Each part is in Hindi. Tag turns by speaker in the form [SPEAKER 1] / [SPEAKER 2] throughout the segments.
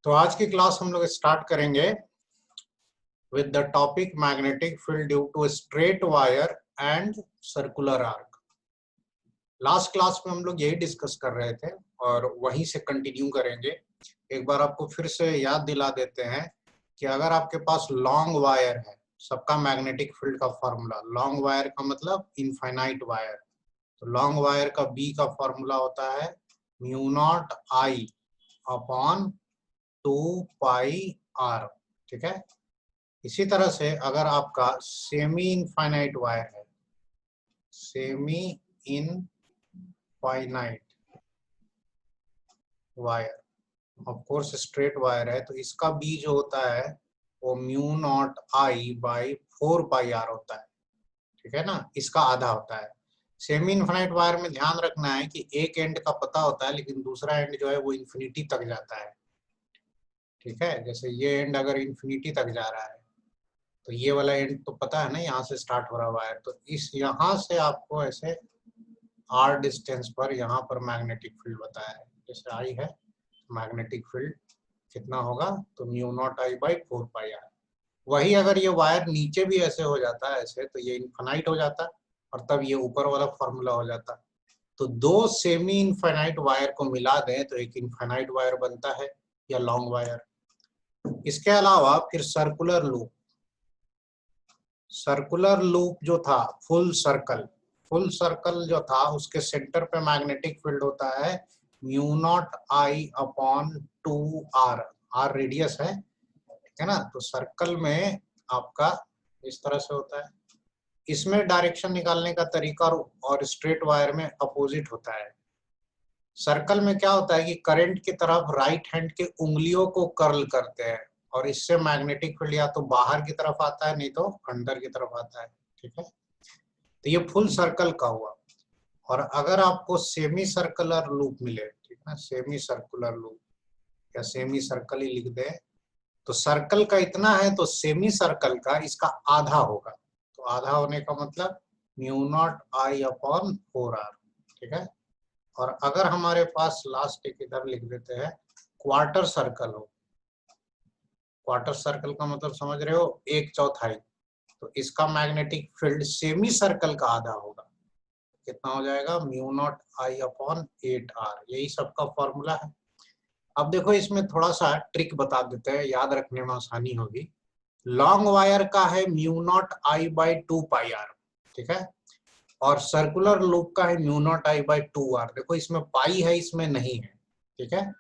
[SPEAKER 1] तो आज की क्लास हम लोग स्टार्ट करेंगे with the topic magnetic field due to straight wire and circular arc. Last class में हम लोग यही डिस्कस कर रहे थे और वहीं से कंटिन्यू करेंगे। एक बार आपको फिर से याद दिला देते हैं कि अगर आपके पास लॉन्ग वायर है, सबका मैग्नेटिक फील्ड का फॉर्मूला, लॉन्ग वायर का मतलब इनफाइनाइट वायर, तो लॉन्ग वायर का बी का फॉर्मूला होता है mu naught I upon 2 pi R. ठीक है। इसी तरह से अगर आपका सेमी इनफाइनाइट वायर है, semi infinite wire, of course straight wire है, तो इसका बी जो होता है वो mu naught I by 4 pi R होता है। ठीक है ना, इसका आधा होता है। सेमी इनफाइनाइट वायर में ध्यान रखना है कि एक एंड का पता होता है लेकिन दूसरा एंड जो है वो इन्फिनिटी तक जाता है। ठीक है, जैसे ये एंड अगर इन्फिनिटी तक जा रहा है तो ये वाला एंड तो पता है ना, यहाँ से स्टार्ट हो रहा वायर, तो इस यहाँ से आपको ऐसे आर डिस्टेंस पर यहाँ पर मैग्नेटिक फील्ड बताया है। जैसे आई है, मैग्नेटिक फील्ड कितना होगा, तो mu naught I by 4 pi R. वही अगर ये वायर नीचे भी ऐसे हो जाता है ऐसे, तो ये इनफाइनाइट हो जाता और तब ये ऊपर वाला फॉर्मूला हो जाता। तो दो सेमी इनफाइनाइट वायर को मिला दें तो एक इनफाइनाइट वायर बनता है या लॉन्ग वायर। इसके अलावा फिर सर्कुलर लूप, सर्कुलर लूप जो था, फुल सर्कल जो था उसके सेंटर पे मैग्नेटिक फील्ड होता है mu naught I upon 2 R. R radius है, ठीक है ना। तो सर्कल में आपका इस तरह से होता है। इसमें डायरेक्शन निकालने का तरीका और स्ट्रेट वायर में अपोजिट होता है। सर्कल में क्या होता है कि करंट की तरफ राइट हैंड के उंगलियों को कर्ल करते हैं और इससे मैग्नेटिक फील्ड या तो बाहर की तरफ आता है नहीं तो अंदर की तरफ आता है। ठीक है, तो ये फुल सर्कल का हुआ। और अगर आपको सेमी सर्कुलर लूप मिले, ठीक है, सेमी सर्कुलर लूप या सेमी सर्कल ही लिख दे, तो सर्कल का इतना है तो सेमी सर्कल का इसका आधा होगा। तो आधा होने का मतलब mu naught I upon 4 R. ठीक है। और अगर हमारे पास लास्ट एक इधर लिख देते हैं क्वार्टर सर्कल हो, क्वार्टर सर्कल का मतलब समझ रहे हो, एक चौथाई, तो इसका मैग्नेटिक फील्ड सेमी सर्कल का आधा होगा। कितना हो जाएगा, mu naught I upon 8 R. यही सबका फॉर्मूला है। अब देखो इसमें थोड़ा सा ट्रिक बता देते हैं, याद रखने में आसानी होगी। लॉन्ग वायर का है mu naught I by 2 pi R, ठीक है, और सर्कुलर लूप का है mu naught I by 2 R. देखो इसमें पाई है, इसमें नहीं है। ठीक है,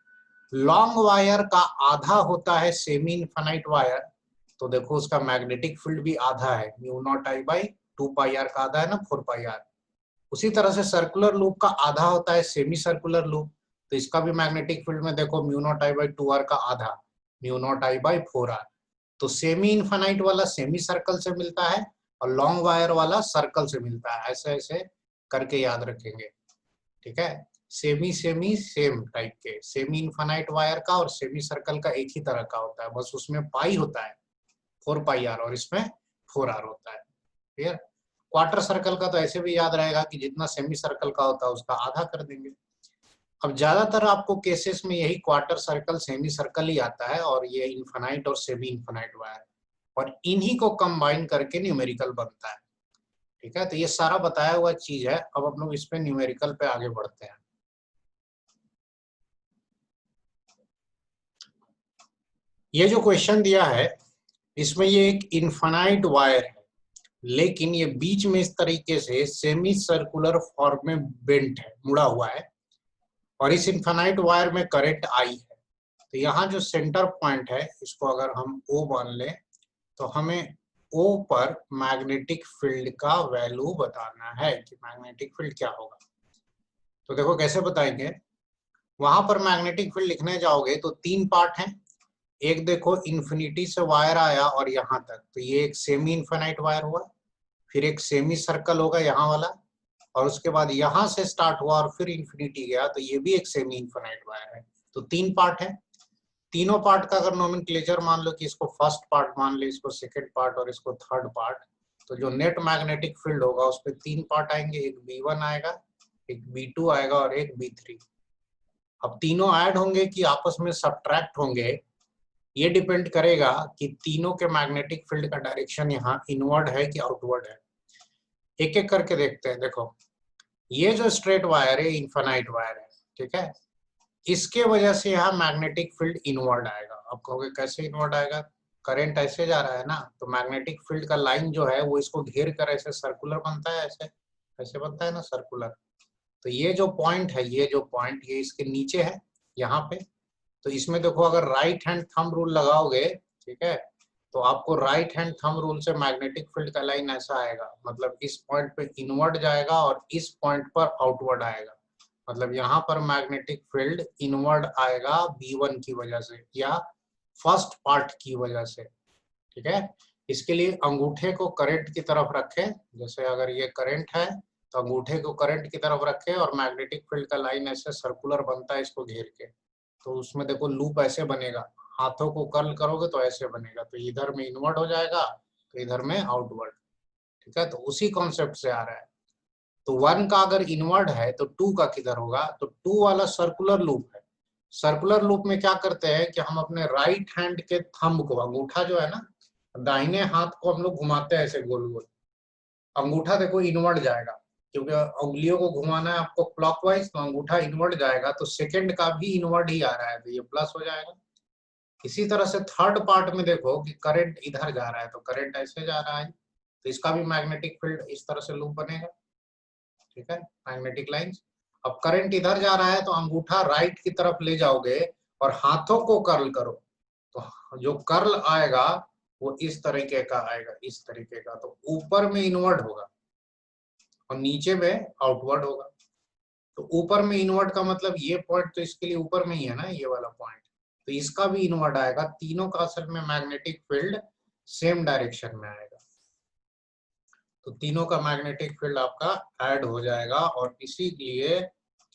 [SPEAKER 1] लॉन्ग वायर का आधा होता है सेमी इनफाइनाइट वायर, तो देखो उसका मैग्नेटिक फील्ड भी आधा है, mu naught I by 2 pi R का आधा है ना, 4 पाई आर। उसी तरह से सर्कुलर लूप का आधा होता है सेमी सर्कुलर लूप, तो इसका भी मैग्नेटिक फील्ड में देखो mu naught I by 2 R का आधा, mu naught I by 4 R. तो सेमी इनफाइनाइट वाला सेमी सर्कल से मिलता है और लॉन्ग वायर वाला सर्कल से मिलता है। ऐसे ऐसे करके याद रखेंगे। ठीक है, सेमी सेमी सेम टाइप के, सेमी इनफाइनाइट वायर का और सेमी सर्कल का एक ही तरह का होता है, बस उसमें पाई होता है 4 पाई आर और इसमें 4 आर होता है। क्लियर। क्वार्टर सर्कल का तो ऐसे भी याद रहेगा कि जितना सेमी सर्कल का होता है उसका आधा कर देंगे। अब ज्यादातर आपको केसेस में यही क्वार्टर सर्कल सेमी सर्कल ही आता है और ये इनफाइनाइट और सेमी इनफाइनाइट वायर, और इन्हीं को कंबाइन करके न्यूमेरिकल बनता है। ठीक है, तो ये सारा बताया हुआ चीज है। अब हम लोग इस पे न्यूमेरिकल पे आगे बढ़ते हैं। ये जो क्वेश्चन दिया है इसमें ये एक इनफाइनाइट वायर है लेकिन ये बीच में इस तरीके से सेमी सर्कुलर फॉर्म में बेंट है, मुड़ा हुआ है, और इस इनफाइनाइट वायर में करंट आई है। तो यहाँ जो सेंटर पॉइंट है इसको अगर हम O मान लें तो हमें O पर मैग्नेटिक फील्ड का वैल्यू बताना है कि मैग्नेटिक फील्ड क्या होगा। तो देखो कैसे बताएंगे, वहां पर मैग्नेटिक फील्ड लिखने जाओगे तो 3 पार्ट हैं। एक देखो इन्फिनिटी से वायर आया और यहाँ तक, तो ये एक सेमी इनफाइनाइट वायर हुआ। फिर एक सेमी सर्कल होगा यहाँ वाला, और उसके बाद यहाँ से स्टार्ट हुआ और फिर इन्फिनिटी गया, तो ये भी एक सेमी इनफाइनाइट वायर है। तो 3 पार्ट है। तीनों पार्ट का अगर नोमेनक्लेचर मान लो कि इसको फर्स्ट पार्ट मान ले, इसको सेकंड पार्ट और इसको थर्ड पार्ट, तो जो नेट मैग्नेटिक फील्ड होगा उस पर 3 पार्ट आएंगे, एक B1 आएगा, एक B2 आएगा और एक B3। अब तीनों ऐड होंगे कि आपस में सब्ट्रैक्ट होंगे, ये डिपेंड करेगा कि तीनों के मैग्नेटिक फील्ड का डायरेक्शन यहाँ इनवर्ड है कि आउटवर्ड है। एक एक करके देखते हैं। देखो ये जो स्ट्रेट वायर है इनफाइनाइट वायर है, ठीक है, इसके वजह से यहाँ मैग्नेटिक फील्ड इनवर्ड आएगा। अब कहोगे कैसे इनवर्ड आएगा, करंट ऐसे जा रहा है ना, तो मैग्नेटिक फील्ड का लाइन जो है वो इसको घेर कर ऐसे सर्कुलर बनता है, ऐसे ऐसे बनता है ना सर्कुलर। तो ये जो पॉइंट है, ये जो पॉइंट ये इसके नीचे है यहाँ पे, तो इसमें देखो अगर राइट हैंड थंब रूल लगाओगे, ठीक है, तो आपको राइट हैंड थंब रूल से मैग्नेटिक फील्ड का लाइन ऐसा आएगा, मतलब इस पॉइंट पे इनवर्ड जाएगा और इस पॉइंट पर आउटवर्ड आएगा। मतलब यहाँ पर मैग्नेटिक फील्ड इनवर्ड आएगा B1 की वजह से या फर्स्ट पार्ट की वजह से, ठीक है। इसके लिए अंगूठे को करंट की तरफ रखें, जैसे अगर ये करंट है तो अंगूठे को करंट की तरफ रखें और मैग्नेटिक फील्ड का लाइन ऐसे सर्कुलर बनता है इसको घेर के, तो उसमें देखो लूप ऐसे बनेगा, हाथों को कर्ल करोगे तो ऐसे बनेगा, तो इधर में इनवर्ड हो जाएगा तो इधर में आउटवर्ड, ठीक है। तो उसी कॉन्सेप्ट से आ रहा है। तो 1 का अगर इनवर्ड है तो 2 का किधर होगा, तो 2 वाला सर्कुलर लूप है। सर्कुलर लूप में क्या करते हैं कि हम अपने राइट हैंड के थंब को, अंगूठा जो है ना, दाहिने हाथ को हम लोग घुमाते हैं ऐसे गोल गोल, अंगूठा देखो इनवर्ड जाएगा, क्योंकि उंगलियों को घुमाना है आपको क्लॉकवाइज, तो अंगूठा इनवर्ड जाएगा, तो सेकंड का भी इनवर्ड ही आ रहा है, तो ये प्लस हो जाएगा। इसी तरह से थर्ड पार्ट में देखो कि करंट इधर जा रहा है, तो करंट ऐसे जा रहा है, तो इसका भी मैग्नेटिक फील्ड इस तरह से लूप बनेगा, ठीक है, मैग्नेटिक लाइंस। अब करंट इधर जा रहा है तो अंगूठा राइट की तरफ ले जाओगे और हाथों को कर्ल करो, तो जो कर्ल आएगा वो इस तरीके का आएगा, इस तरीके का, तो ऊपर में इनवर्ड होगा और नीचे में आउटवर्ड होगा। तो ऊपर में इनवर्ड का मतलब ये पॉइंट तो इसके लिए ऊपर में ही है ना, ये वाला पॉइंट, तो इसका भी इनवर्ड आएगा। तीनों का असल में मैग्नेटिक फील्ड सेम डायरेक्शन में आएगा, तो तीनों का मैग्नेटिक फील्ड आपका ऐड हो जाएगा और इसीलिए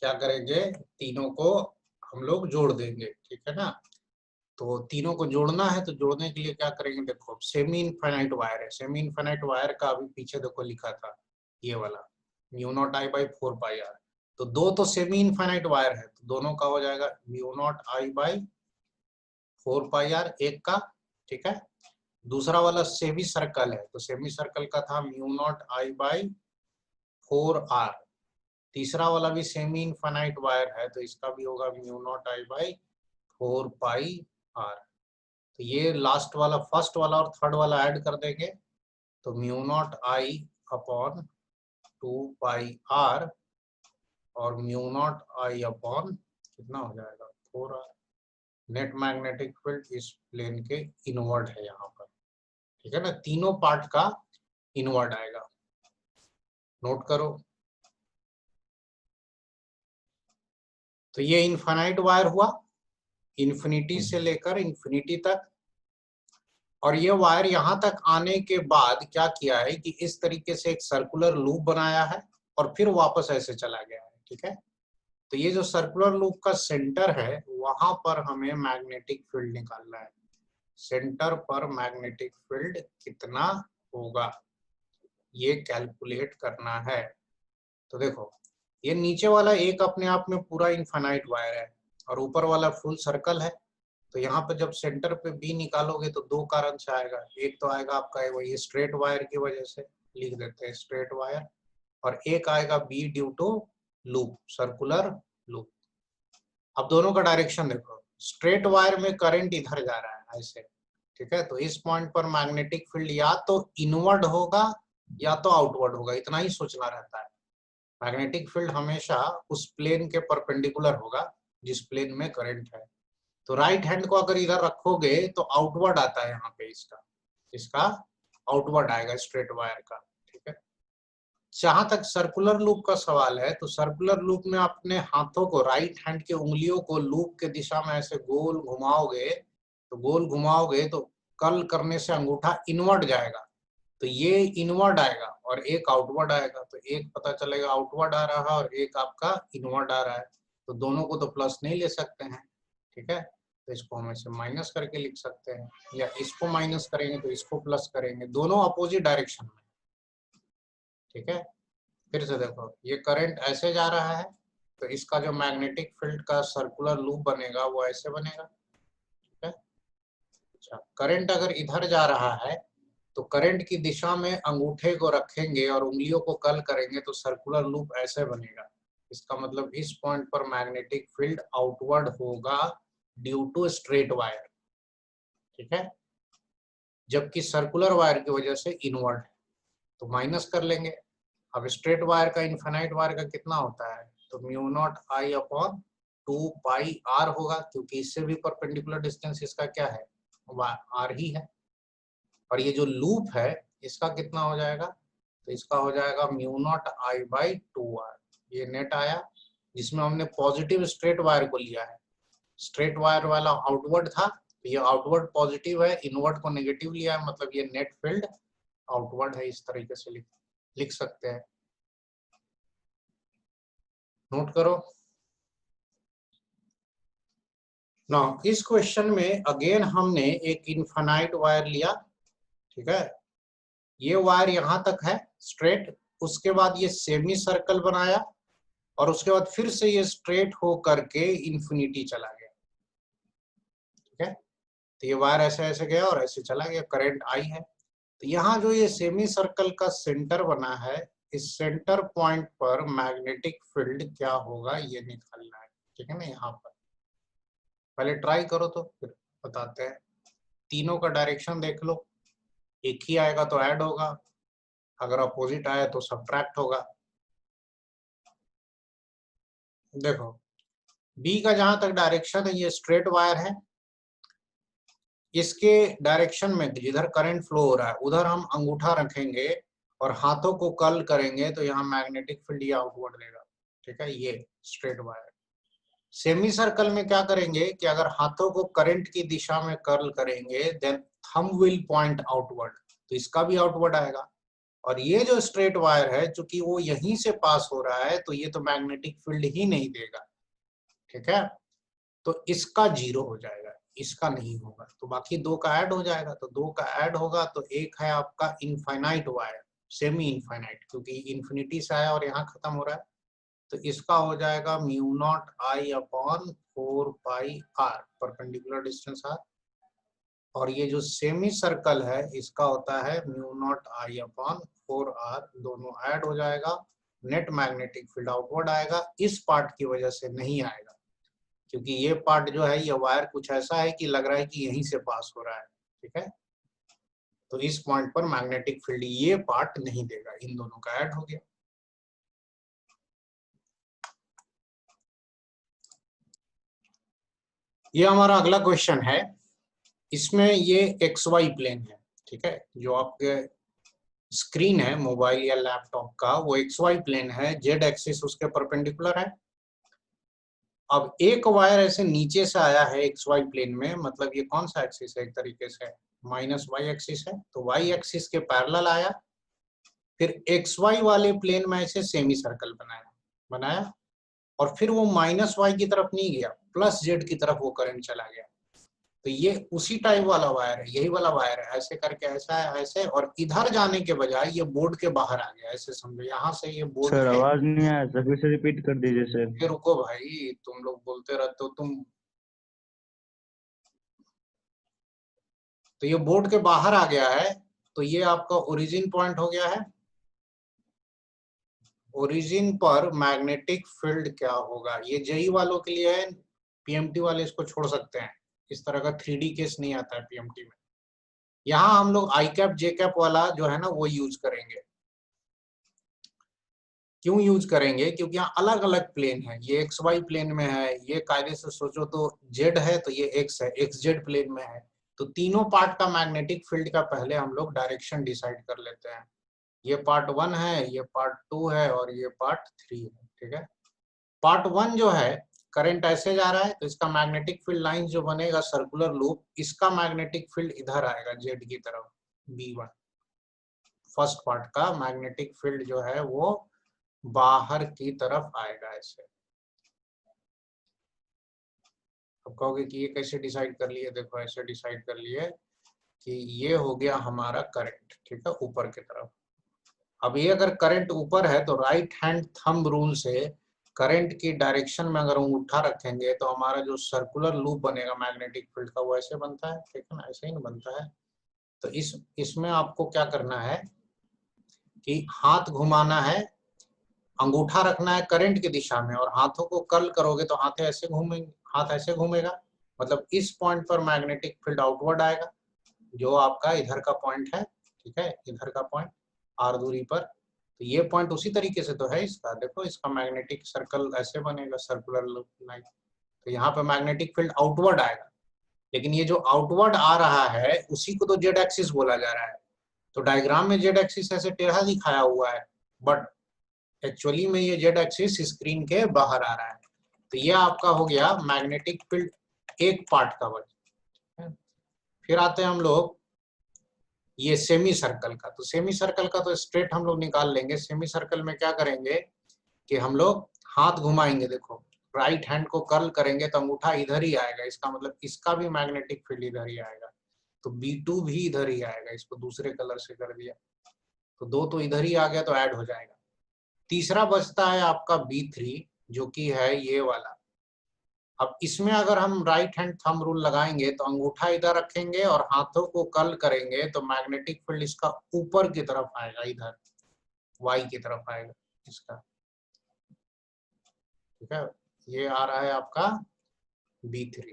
[SPEAKER 1] क्या करेंगे, तीनों को हम लोग जोड़ देंगे, ठीक है ना। तो तीनों को जोड़ना है, तो जोड़ने के लिए क्या करेंगे, देखो सेमी इनफाइनाइट वायर है, सेमी इनफाइनाइट वायर का अभी पीछे देखो लिखा था ये वाला mu naught I by 4 pi R, तो दो तो सेमी इनफाइनाइट वायर है, तो दोनों का हो जाएगा mu naught I by 4 pi R एक का, ठीक है। दूसरा वाला सेमी सर्कल है, तो सेमी सर्कल का था mu naught I by 4 R. तीसरा वाला भी सेमी इनफाइनाइट वायर है, तो इसका भी होगा mu naught I by 4 pi R. तो ये लास्ट वाला, फर्स्ट वाला और थर्ड वाला ऐड कर देंगे, तो mu naught I upon 2 pi R और म्यू नॉट आई अपॉन कितना हो जाएगा 4 आर। नेट मैग्नेटिक फील्ड इस प्लेन के इनवर्ड है यहाँ पर, ठीक है ना, तीनों पार्ट का इनवर्ड आएगा, नोट करो। तो ये इनफाइनाइट वायर हुआ, इन्फिनिटी से लेकर इन्फिनिटी तक, और ये वायर यहां तक आने के बाद क्या किया है कि इस तरीके से एक सर्कुलर लूप बनाया है और फिर वापस ऐसे चला गया है, ठीक है। तो ये जो सर्कुलर लूप का सेंटर है वहां पर हमें मैग्नेटिक फील्ड निकालना है, सेंटर पर मैग्नेटिक फील्ड कितना होगा ये कैलकुलेट करना है। तो देखो ये नीचे वाला एक अपने आप में पूरा इनफाइनाइट वायर है और ऊपर वाला फुल सर्कल है, तो यहाँ पे जब सेंटर पे बी निकालोगे तो दो कारण से आएगा, एक तो आएगा आपका वही स्ट्रेट वायर की वजह से, लिख देते हैं स्ट्रेट वायर, और एक आएगा B due to loop, circular loop. अब दोनों का डायरेक्शन देखो, स्ट्रेट वायर में करंट इधर जा रहा है ऐसे, ठीक है, तो इस पॉइंट पर मैग्नेटिक फील्ड या तो इनवर्ड होगा या तो आउटवर्ड होगा, इतना ही सोचना रहता है। मैग्नेटिक फील्ड हमेशा उस प्लेन के परपेंडिकुलर होगा जिस प्लेन में करंट है। तो राइट हैंड को अगर इधर रखोगे तो आउटवर्ड आता है यहाँ पे, इसका इसका आउटवर्ड आएगा स्ट्रेट वायर का, ठीक है। जहां तक सर्कुलर लूप का सवाल है, तो सर्कुलर लूप में अपने हाथों को, राइट हैंड के उंगलियों को लूप के दिशा में ऐसे गोल घुमाओगे, तो गोल घुमाओगे तो कर्ल करने से अंगूठा इनवर्ड जाएगा, तो ये इनवर्ड आएगा और एक आउटवर्ड आएगा, तो एक पता चलेगा आउटवर्ड आ रहा है और एक आपका इनवर्ड आ रहा है, तो दोनों को तो प्लस नहीं ले सकते हैं, ठीक है। तो इसको हम ऐसे माइनस करके लिख सकते हैं, या इसको माइनस करेंगे तो इसको प्लस करेंगे, दोनों अपोजिट डायरेक्शन में, ठीक है। फिर से देखो ये करंट ऐसे जा रहा है, तो इसका जो मैग्नेटिक फील्ड का सर्कुलर लूप बनेगा वो ऐसे बनेगा, ठीक है। अच्छा, करंट अगर इधर जा रहा है तो करंट की दिशा में अंगूठे को रखेंगे और उंगलियों को कर्ल करेंगे तो सर्कुलर लूप ऐसे बनेगा। इसका मतलब इस पॉइंट पर मैग्नेटिक फील्ड आउटवर्ड होगा ड्यू टू स्ट्रेट वायर, ठीक है, जबकि सर्कुलर वायर की वजह से इनवर्ड है, तो माइनस कर लेंगे। अब स्ट्रेट वायर का इनफाइनाइट वायर का कितना होता है, तो mu naught I upon 2 pi R होगा, क्योंकि इससे भी परपेंडिकुलर डिस्टेंस इसका क्या है, आर ही है। और ये जो लूप है इसका कितना हो जाएगा, तो इसका हो जाएगा mu naught I by 2 R. ये नेट आया, जिसमें हमने पॉजिटिव स्ट्रेट वायर को लिया है। स्ट्रेट वायर वाला आउटवर्ड था, तो ये आउटवर्ड पॉजिटिव है, इनवर्ड को नेगेटिव लिया है, मतलब ये नेट फील्ड आउटवर्ड है। इस तरीके से लिख सकते हैं, नोट करो ना। इस क्वेश्चन में अगेन हमने एक इनफाइनाइट वायर लिया, ठीक है, ये वायर यहां तक है स्ट्रेट, उसके बाद ये सेमी सर्कल बनाया और उसके बाद फिर से ये स्ट्रेट हो करके इंफिनिटी चला गया, ठीक है। तो ये वायर ऐसे ऐसे गया और ऐसे चला गया, करंट आई है। तो यहाँ जो ये सेमी सर्कल का सेंटर बना है, इस सेंटर पॉइंट पर मैग्नेटिक फील्ड क्या होगा ये निकालना है, ठीक है ना। यहाँ पर पहले ट्राई करो तो फिर बताते हैं। तीनों का डायरेक्शन देख लो, एक ही आएगा तो ऐड होगा, अगर अपोजिट आया तो सब्ट्रैक्ट होगा। देखो बी का जहां तक डायरेक्शन है, ये स्ट्रेट वायर है, इसके डायरेक्शन में जिधर करंट फ्लो हो रहा है उधर हम अंगूठा रखेंगे और हाथों को कर्ल करेंगे तो यहाँ मैग्नेटिक फील्ड ये आउटवर्ड देगा, ठीक है। ये स्ट्रेट वायर। सेमी सर्कल में क्या करेंगे कि अगर हाथों को करंट की दिशा में कर्ल करेंगे then thumb will point outward, तो इसका भी आउटवर्ड आएगा। और ये जो स्ट्रेट वायर है चूंकि वो यहीं से पास हो रहा है तो ये तो मैग्नेटिक फील्ड ही नहीं देगा, ठीक है, तो इसका जीरो हो जाएगा, इसका नहीं होगा। तो बाकी दो का ऐड हो जाएगा, तो दो का ऐड होगा तो एक है आपका इनफाइनाइट वायर, सेमी इनफाइनाइट, क्योंकि इंफिनिटी से आया और यहाँ खत्म हो रहा है, तो इसका हो जाएगा mu naught I upon 4 pi R, perpendicular distance R. और ये जो सेमी सर्कल है इसका होता है mu naught I upon 4 R, दोनों ऐड हो जाएगा, नेट मैग्नेटिक फील्ड आउटवर्ड आएगा। इस पार्ट की वजह से नहीं आएगा क्योंकि ये पार्ट जो है ये वायर कुछ ऐसा है कि लग रहा है कि यहीं से पास हो रहा है, ठीक है, तो इस पॉइंट पर मैग्नेटिक फील्ड ये पार्ट नहीं देगा, इन दोनों का ऐड हो गया। ये हमारा अगला क्वेश्चन है, इसमें ये एक्स वाई प्लेन है, ठीक है, जो आपके स्क्रीन है मोबाइल या लैपटॉप का वो एक्स वाई प्लेन है, जेड एक्सिस उसके परपेंडिकुलर है। अब एक वायर ऐसे नीचे से आया है एक्स वाई प्लेन में, मतलब ये कौन सा एक्सिस है, एक तरीके से माइनस वाई एक्सिस है, तो वाई एक्सिस के पैरेलल आया, फिर एक्स वाई वाले प्लेन में ऐसे सेमी सर्कल बनाया और फिर वो माइनस वाई की तरफ नहीं गया, प्लस जेड की तरफ वो करंट चला गया। तो ये उसी टाइप वाला वायर है, यही वाला वायर है, ऐसे करके ऐसा है ऐसे, और इधर जाने के बजाय ये बोर्ड के बाहर आ गया, ऐसे समझो, यहाँ से ये बोर्ड
[SPEAKER 2] सर
[SPEAKER 1] के।
[SPEAKER 2] आवाज नहीं आया, फिर से रिपीट कर दीजिए सर।
[SPEAKER 1] फिर रुको भाई, तुम लोग बोलते रहते हो तुम। तो ये बोर्ड के बाहर आ गया है, तो ये आपका ओरिजिन पॉइंट हो गया है। ओरिजिन पर मैग्नेटिक फील्ड क्या होगा, ये जेई वालों के लिए है, पीएमटी वाले इसको छोड़ सकते हैं, इस तरह का 3D केस नहीं आता है पीएमटी में। यहाँ हम लोग आई कैप जे कैप वाला जो है ना वो यूज करेंगे। क्यों यूज करेंगे, क्योंकि यहाँ अलग अलग प्लेन है, ये एक्स वाई प्लेन में है, ये कायदे से सोचो तो जेड है, तो ये एक्स है, एक्स जेड प्लेन में है, तो तीनों पार्ट का मैग्नेटिक फील्ड का पहले हम लोग डायरेक्शन डिसाइड कर लेते हैं। ये पार्ट 1 है, ये पार्ट 2 है और ये पार्ट 3 है, ठीक है। पार्ट 1 जो है करंट ऐसे जा रहा है तो इसका मैग्नेटिक फील्ड लाइन जो बनेगा सर्कुलर लूप, इसका मैग्नेटिक फील्ड इधर आएगा जेड की तरफ, B1। फर्स्ट पार्ट का मैग्नेटिक फील्ड जो है वो बाहर की तरफ आएगा ऐसे। अब कहोगे कि ये कैसे डिसाइड कर लिए, देखो ऐसे डिसाइड कर लिए कि ये हो गया हमारा करंट, ठीक है, ऊपर की तरफ। अब ये अगर करंट ऊपर है तो राइट हैंड थंब रूल से करंट की डायरेक्शन में अगर अंगूठा रखेंगे तो हमारा जो सर्कुलर लूप बनेगा मैग्नेटिक फील्ड का वो ऐसे बनता है, ठीक है ना, ऐसे ही नहीं बनता है। तो इसमें आपको क्या करना है कि हाथ घुमाना है, अंगूठा रखना है करंट की दिशा में और हाथों को कर्ल करोगे तो हाथ ऐसे घूमेंगे, हाथ ऐसे घूमेगा, मतलब इस पॉइंट पर मैग्नेटिक फील्ड आउटवर्ड आएगा, जो आपका इधर का पॉइंट है, ठीक है, इधर का पॉइंट आर दूरी पर। तो ये पॉइंट उसी तरीके से तो है इसका, देखो इसका मैग्नेटिक सर्कल ऐसे बनेगा, सर्कुलर लाइन। तो यहाँ पे मैग्नेटिक फील्ड आउटवर्ड आएगा, लेकिन ये जो आउटवर्ड आ रहा है उसी को तो जेड एक्सिस बोला जा रहा है। तो डायग्राम में जेड एक्सिस ऐसे टेढ़ा दिखाया हुआ है, बट एक्चुअली में ये जेड एक्सिस स्क्रीन के बाहर आ रहा है। तो ये आपका हो गया मैग्नेटिक फील्ड एक पार्ट कवर। फिर आते हैं हम लोग ये सेमी सर्कल का। तो सेमी सर्कल का तो स्ट्रेट हम लोग निकाल लेंगे। सेमी सर्कल में क्या करेंगे कि हम लोग हाथ घुमाएंगे, देखो राइट हैंड को कर्ल करेंगे तो अंगूठा इधर ही आएगा, इसका मतलब इसका भी मैग्नेटिक फील्ड इधर ही आएगा। तो B2 भी इधर ही आएगा, इसको दूसरे कलर से कर दिया तो दो तो इधर ही आ गया, तो ऐड हो जाएगा। तीसरा बचता है आपका B3 जो कि है ये वाला। अब इसमें अगर हम राइट हैंड थंब रूल लगाएंगे तो अंगूठा इधर रखेंगे और हाथों को कर्ल करेंगे तो मैग्नेटिक फील्ड इसका ऊपर की तरफ आएगा, इधर वाई की तरफ आएगा इसका, ठीक है। ये आ रहा है आपका B3।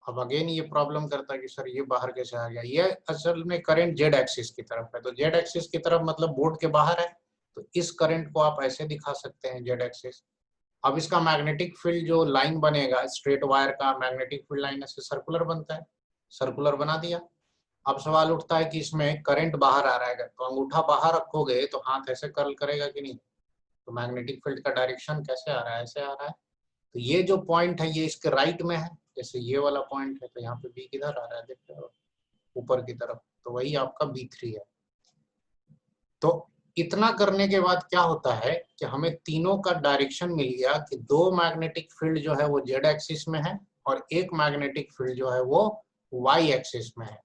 [SPEAKER 1] अब अगेन ये प्रॉब्लम करता है कि सर ये बाहर कैसे आ गया। ये असल में करंट जेड एक्सिस की तरफ है, तो जेड एक्सिस की तरफ मतलब बोर्ड के बाहर है, तो इस करंट को आप ऐसे दिखा सकते हैं जेड एक्सिस। अब इसका मैग्नेटिक फील्ड जो लाइन बनेगा स्ट्रेट वायर का मैग्नेटिक फील्ड लाइन ऐसे सर्कुलर बनता है, सर्कुलर बना दिया। अब सवाल उठता है कि इसमें करंट बाहर आ रहा है, तो अंगूठा बाहर रखोगे तो हाथ ऐसे कर्ल करेगा कि नहीं, तो मैग्नेटिक फील्ड का डायरेक्शन कैसे आ रहा है, ऐसे आ रहा है। तो ये जो पॉइंट है ये इसके राइट में है, जैसे ये वाला पॉइंट है, तो यहाँ पे बी किधर आ रहा है देख रहे हो, ऊपर की तरफ, तो वही आपका B3 है। तो इतना करने के बाद क्या होता है कि हमें तीनों का डायरेक्शन मिल गया कि दो मैग्नेटिक फील्ड जो है वो जेड एक्सिस में है और एक मैग्नेटिक फील्ड जो है वो वाई एक्सिस में है।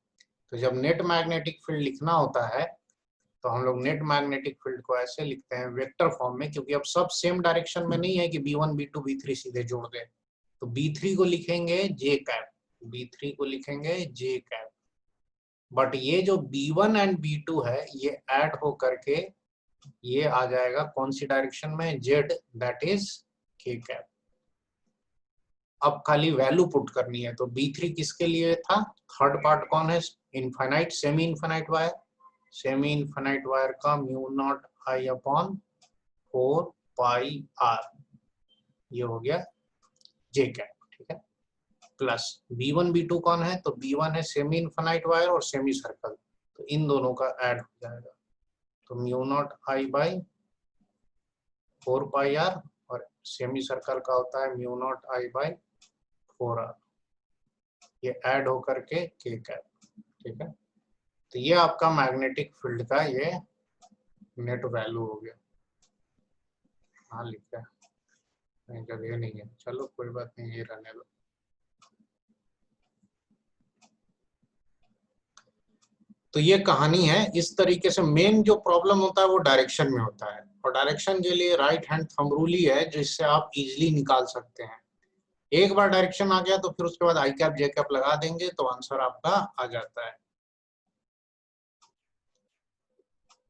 [SPEAKER 1] तो जब नेट मैग्नेटिक फील्ड लिखना होता है तो हम लोग नेट मैग्नेटिक फील्ड को ऐसे लिखते हैं वेक्टर फॉर्म में, क्योंकि अब सब सेम डायरेक्शन में नहीं है कि B1 B2 B3 सीधे जोड़ दे। तो B3 को लिखेंगे जे कैप, B3 को लिखेंगे जे कैप, बट ये जो B1 एंड B2 है ये ऐड हो करके ये आ जाएगा कौन सी डायरेक्शन में, जेड, दैट इज के कैप। अब खाली वैल्यू पुट करनी है। तो B3 किसके लिए था, थर्ड पार्ट कौन है, infinite semi infinite wire, semi infinite wire का mu naught I upon 4 pi R, ये हो गया जे कैप, ठीक है। प्लस B1 B2 कौन है, तो B1 है सेमी इनफाइनाइट वायर और सेमी सर्कल, तो इन दोनों का ऐड हो जाएगा। तो mu naught I by 4 pi R और सेमी सर्कल का होता है mu naught I by 4r, ये ऐड होकर के के कैप, ठीक है। तो ये आपका मैग्नेटिक फील्ड का ये नेट वैल्यू हो गया। हाँ लिखा है, नहीं जगह नहीं है, चलो कोई बात नहीं, ये रहने दो। तो ये कहानी है। इस तरीके से मेन जो प्रॉब्लम होता है वो डायरेक्शन में होता है, और डायरेक्शन के लिए राइट हैंड थंब रूल ही है जिससे आप इजीली निकाल सकते हैं। एक बार डायरेक्शन आ गया तो फिर उसके बाद आई कैप जे कैप लगा देंगे तो आंसर आपका आ जाता है।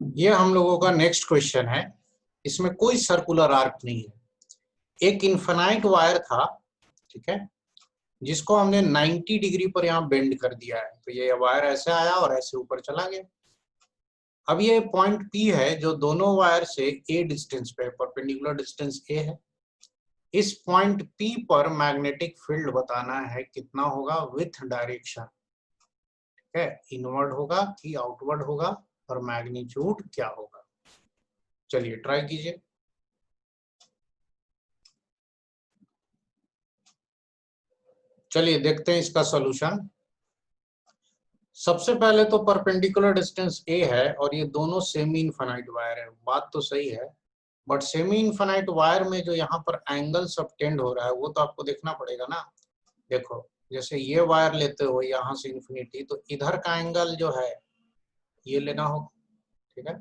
[SPEAKER 1] ये हम लोगों का नेक्स्ट क्वेश्चन है। इसमें कोई सर्कुलर आर्क नहीं है, एक इनफाइनाइट वायर था, ठीक है, जिसको हमने 90 डिग्री पर यहाँ बेंड कर दिया है। तो ये वायर ऐसे आया और ऐसे ऊपर चला गया। अब ये पॉइंट P है जो दोनों वायर से A डिस्टेंस पे, परपेंडिकुलर डिस्टेंस A है। इस पॉइंट P पर मैग्नेटिक फील्ड बताना है कितना होगा विथ डायरेक्शन, ठीक है, इनवर्ड होगा कि आउटवर्ड होगा और मैग्नीट्यूड क्या होगा। चलिए ट्राई कीजिए। चलिए देखते हैं इसका सॉल्यूशन। सबसे पहले तो परपेंडिकुलर डिस्टेंस A है और ये दोनों सेमी इनफाइनाइट वायर है, बात तो सही है, बट सेमी इनफाइनाइट वायर में जो यहाँ पर एंगल सबटेंड हो रहा है वो तो आपको देखना पड़ेगा ना। देखो जैसे ये वायर लेते हो यहाँ से इन्फिनिटी, तो इधर का एंगल जो है ये लेना होगा, ठीक है,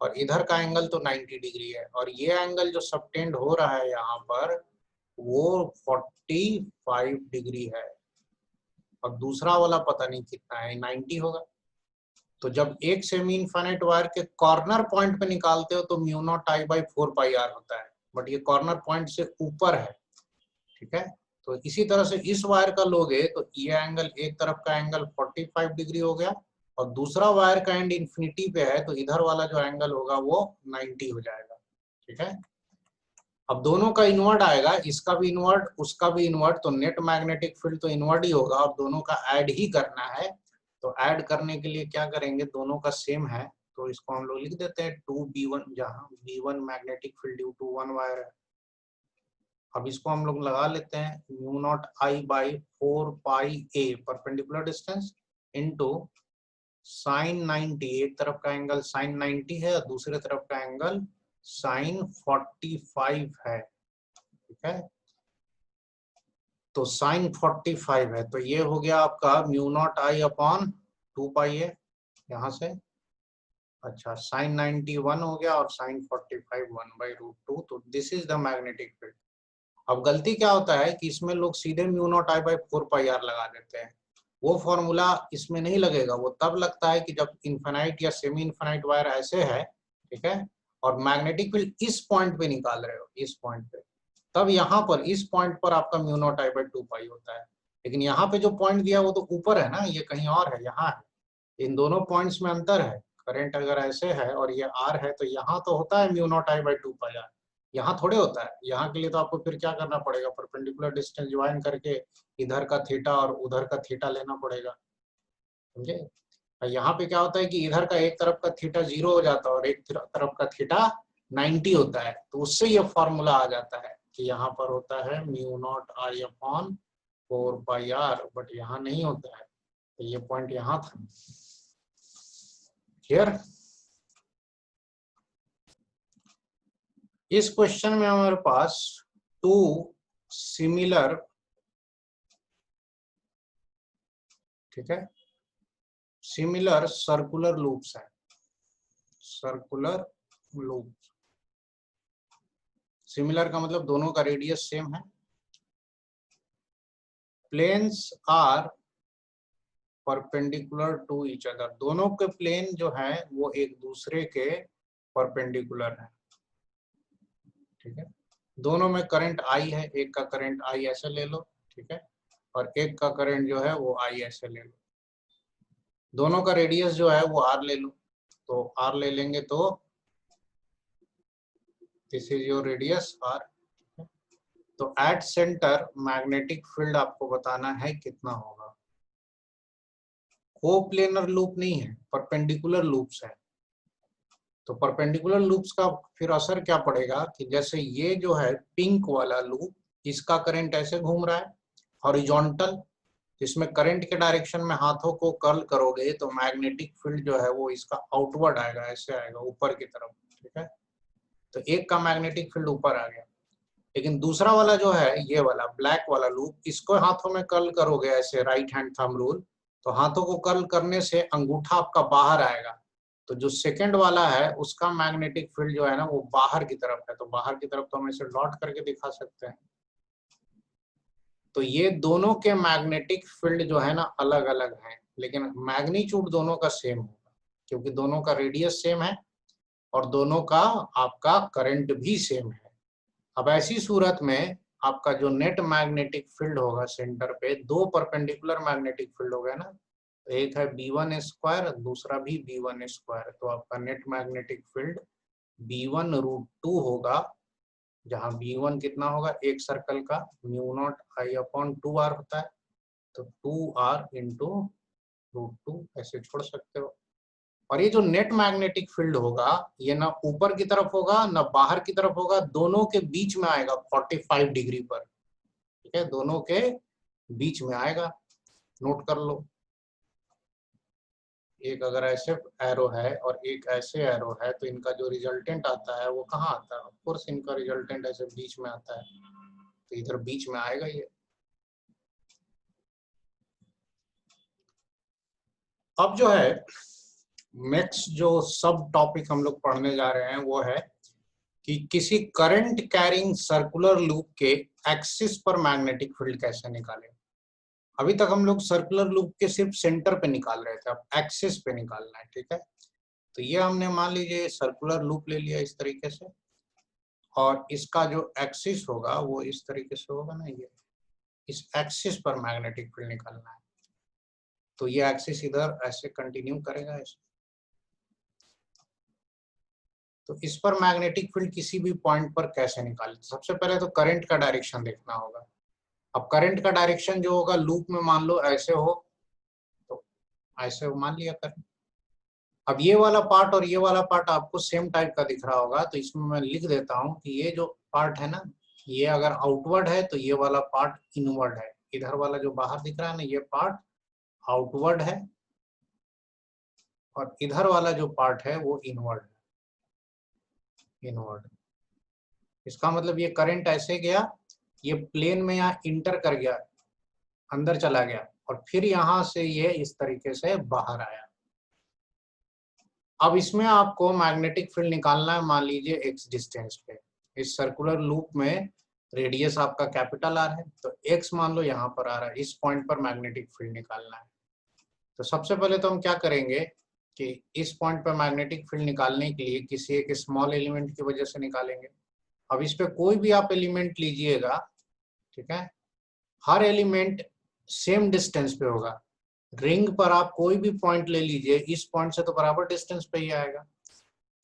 [SPEAKER 1] और इधर का एंगल तो 90 डिग्री है, और ये एंगल जो सबटेंड हो रहा है यहाँ पर वो 45 डिग्री है, और दूसरा वाला पता नहीं कितना है, 90 होगा। तो जब एक सेमी इनफाइनाइट वायर के कॉर्नर पॉइंट पे निकालते हो तो mu naught I by 4 pi R होता है, बट ये कॉर्नर पॉइंट से ऊपर है, ठीक है। तो इसी तरह से इस वायर का लोगे तो ये एंगल, एक तरफ का एंगल 45 डिग्री हो गया, और दूसरा वायर का एंड इंफिनिटी पे है, तो इधर वाला जो एंगल होगा वो 90 हो जाएगा, ठीक है। अब दोनों का इनवर्ट आएगा, इसका भी इनवर्ट उसका भी इनवर्ट, तो नेट मैग्नेटिक फील्ड तो इनवर्ट ही होगा, और दोनों का ऐड ही करना है। तो ऐड करने के लिए क्या करेंगे, दोनों का सेम है तो इसको हम लोग लिख देते हैं 2b1, जहां b1 magnetic field due to one wire है। अब इसको हम लोग लगा लेते हैं mu naught I by 4 pi a perpendicular distance into sine 90, एक तरफ का एंगल साइन 90 है और दूसरे तरफ का एंगल साइन 45 है, ठीक है। तो साइन 45 है, तो ये हो गया आपका mu naught I upon 2 pi a यहाँ से। अच्छा, साइन 91 हो गया और साइन 45 1/√2, तो this is the magnetic field. अब गलती क्या होता है कि इसमें लोग सीधे mu naught I by 4 pi R लगा देते हैं, वो फॉर्मूला इसमें नहीं लगेगा, वो तब लगता है कि जब इनफाइनाइट या सेमी इनफाइनाइट वायर ऐसे है, ठीक है, और मैग्नेटिक फील्ड इस पॉइंट पे निकाल रहे हो, इस पॉइंट पे, तब यहाँ पर इस पॉइंट पर आपका म्यू नॉट आई बाई 2 पाई होता है। लेकिन यहाँ पे जो पॉइंट दिया वो तो ऊपर है ना, ये कहीं और है, यहाँ है, इन दोनों पॉइंट्स में अंतर है। करंट अगर ऐसे है और ये आर है तो यहाँ तो होता है mu naught I by 2 pi R, यहाँ थोड़े होता है। यहाँ के लिए तो आपको फिर क्या करना पड़ेगा, परपेंडिकुलर डिस्टेंस ज्वाइन करके इधर का थीटा और उधर का थीटा लेना पड़ेगा, समझे। यहाँ पे क्या होता है कि इधर का एक तरफ का थीटा 0 हो जाता है और एक तरफ का थीटा 90 होता है, तो उससे ये फॉर्मूला आ जाता है कि यहाँ पर होता है mu naught I upon 4 pi R, but यहाँ नहीं होता है, तो ये पॉइंट यहाँ था। क्लियर। इस क्वेश्चन में हमारे पास 2 सिमिलर, ठीक है, सिमिलर सर्कुलर लूप्स है, सर्कुलर लूप। सिमिलर का मतलब दोनों का रेडियस सेम है। Planes are perpendicular to each other, दोनों के प्लेन जो है वो एक दूसरे के परपेंडिकुलर है, ठीक है। दोनों में करंट आई है, एक का करंट आई ऐसे ले लो, ठीक है, और एक का करंट जो है वो आई ऐसे ले लो। दोनों का रेडियस जो है वो आर ले लो, तो आर ले लेंगे तो this is your radius R. तो एट सेंटर मैग्नेटिक फील्ड आपको बताना है कितना होगा। कोप्लेनर लूप नहीं है, परपेंडिकुलर लूप्स है। तो परपेंडिकुलर लूप्स का फिर असर क्या पड़ेगा कि जैसे ये जो है पिंक वाला लूप, इसका करंट ऐसे घूम रहा है हॉरिजॉन्टल, इसमें करंट के डायरेक्शन में हाथों को कर्ल करोगे तो मैग्नेटिक फील्ड जो है वो इसका आउटवर्ड आएगा, ऐसे आएगा ऊपर की तरफ, ठीक है। तो एक का मैग्नेटिक फील्ड ऊपर आ गया। लेकिन दूसरा वाला जो है ये वाला ब्लैक वाला लूप, इसको हाथों में कर्ल करोगे ऐसे, राइट हैंड थंब रूल, तो हाथों को कर्ल करने से अंगूठा आपका बाहर आएगा। तो जो सेकंड वाला है उसका मैग्नेटिक फील्ड जो है ना वो बाहर की तरफ है, तो बाहर की तरफ तो हम इसे डॉट करके दिखा सकते हैं। तो ये दोनों के मैग्नेटिक फील्ड जो है ना अलग अलग हैं, लेकिन मैग्नीट्यूड दोनों का सेम होगा, क्योंकि दोनों का रेडियस सेम है और दोनों का आपका करंट भी सेम है। अब ऐसी सूरत में आपका जो नेट मैग्नेटिक फील्ड होगा सेंटर पे, दो परपेंडिकुलर मैग्नेटिक फील्ड हो गया ना, तो एक है b1 स्क्वायर, दूसरा भी b1 स्क्वायर, तो आपका नेट मैग्नेटिक फील्ड b1√2 होगा, जहां b1 कितना होगा, एक सर्कल का mu naught I upon 2r होता है, तो 2r इंटू √2 ऐसे छोड़ सकते हो। और ये जो नेट मैग्नेटिक फील्ड होगा ये ना ऊपर की तरफ होगा ना बाहर की तरफ होगा, दोनों के बीच में आएगा 45 डिग्री पर, ठीक है, दोनों के बीच में आएगा, नोट कर लो। एक अगर ऐसे एरो है और एक ऐसे एरो है तो इनका जो रिजल्टेंट आता है वो कहाँ आता है, ऑफ कोर्स इनका रिजल्टेंट ऐसे बीच में आता है, तो इधर बीच में आएगा ये। अब जो है नेक्स्ट जो सब टॉपिक हम लोग पढ़ने जा रहे हैं वो है कि किसी करंट कैरिंग सर्कुलर लूप के एक्सिस पर मैग्नेटिक फील्ड कैसे निकालें। अभी तक हम लोग सर्कुलर लूप के सिर्फ सेंटर पे निकाल रहे थे, अब एक्सिस पे निकालना है। ठीक है, तो ये हमने मान लीजिए सर्कुलर लूप ले लिया इस तरीके से, और इसका जो एक्सिस होगा वो इस तरीके से होगा ना, ये इस एक्सिस पर मैग्नेटिक फील्ड निकालना है। तो ये एक्सिस इधर ऐसे कंटिन्यू करेगा ऐसे, तो इस पर मैग्नेटिक फील्ड किसी भी पॉइंट पर कैसे निकालें। सबसे पहले तो करंट का डायरेक्शन देखना होगा। अब करंट का डायरेक्शन जो होगा लूप में, मान लो ऐसे हो तो ऐसे हो, मान लिया करंट। अब ये वाला पार्ट और ये वाला पार्ट आपको सेम टाइप का दिख रहा होगा, तो इसमें मैं लिख देता हूं कि ये जो पार्ट है ना, ये अगर आउटवर्ड है तो ये वाला पार्ट इनवर्ड है। इधर वाला जो बाहर दिख रहा है ना, ये पार्ट आउटवर्ड है, और इधर वाला जो पार्ट है वो इनवर्ड है, इनवर्ड। इसका मतलब ये करंट ऐसे गया, ये प्लेन में यहाँ इंटर कर गया, अंदर चला गया, और फिर यहां से ये इस तरीके से बाहर आया। अब इसमें आपको मैग्नेटिक फील्ड निकालना है, मान लीजिए एक्स डिस्टेंस पे। इस सर्कुलर लूप में रेडियस आपका कैपिटल आर है, तो एक्स मान लो यहाँ पर आ रहा है, इस पॉइंट पर मैग्नेटिक फील्ड निकालना है। तो सबसे पहले तो हम क्या करेंगे कि इस पॉइंट पर मैग्नेटिक फील्ड निकालने के लिए किसी एक स्मॉल एलिमेंट की वजह से निकालेंगे। अब इस पे कोई भी आप एलिमेंट लीजिएगा, ठीक है, हर एलिमेंट सेम डिस्टेंस पे होगा। रिंग पर आप कोई भी पॉइंट ले लीजिए, इस पॉइंट से तो बराबर डिस्टेंस पे ही आएगा।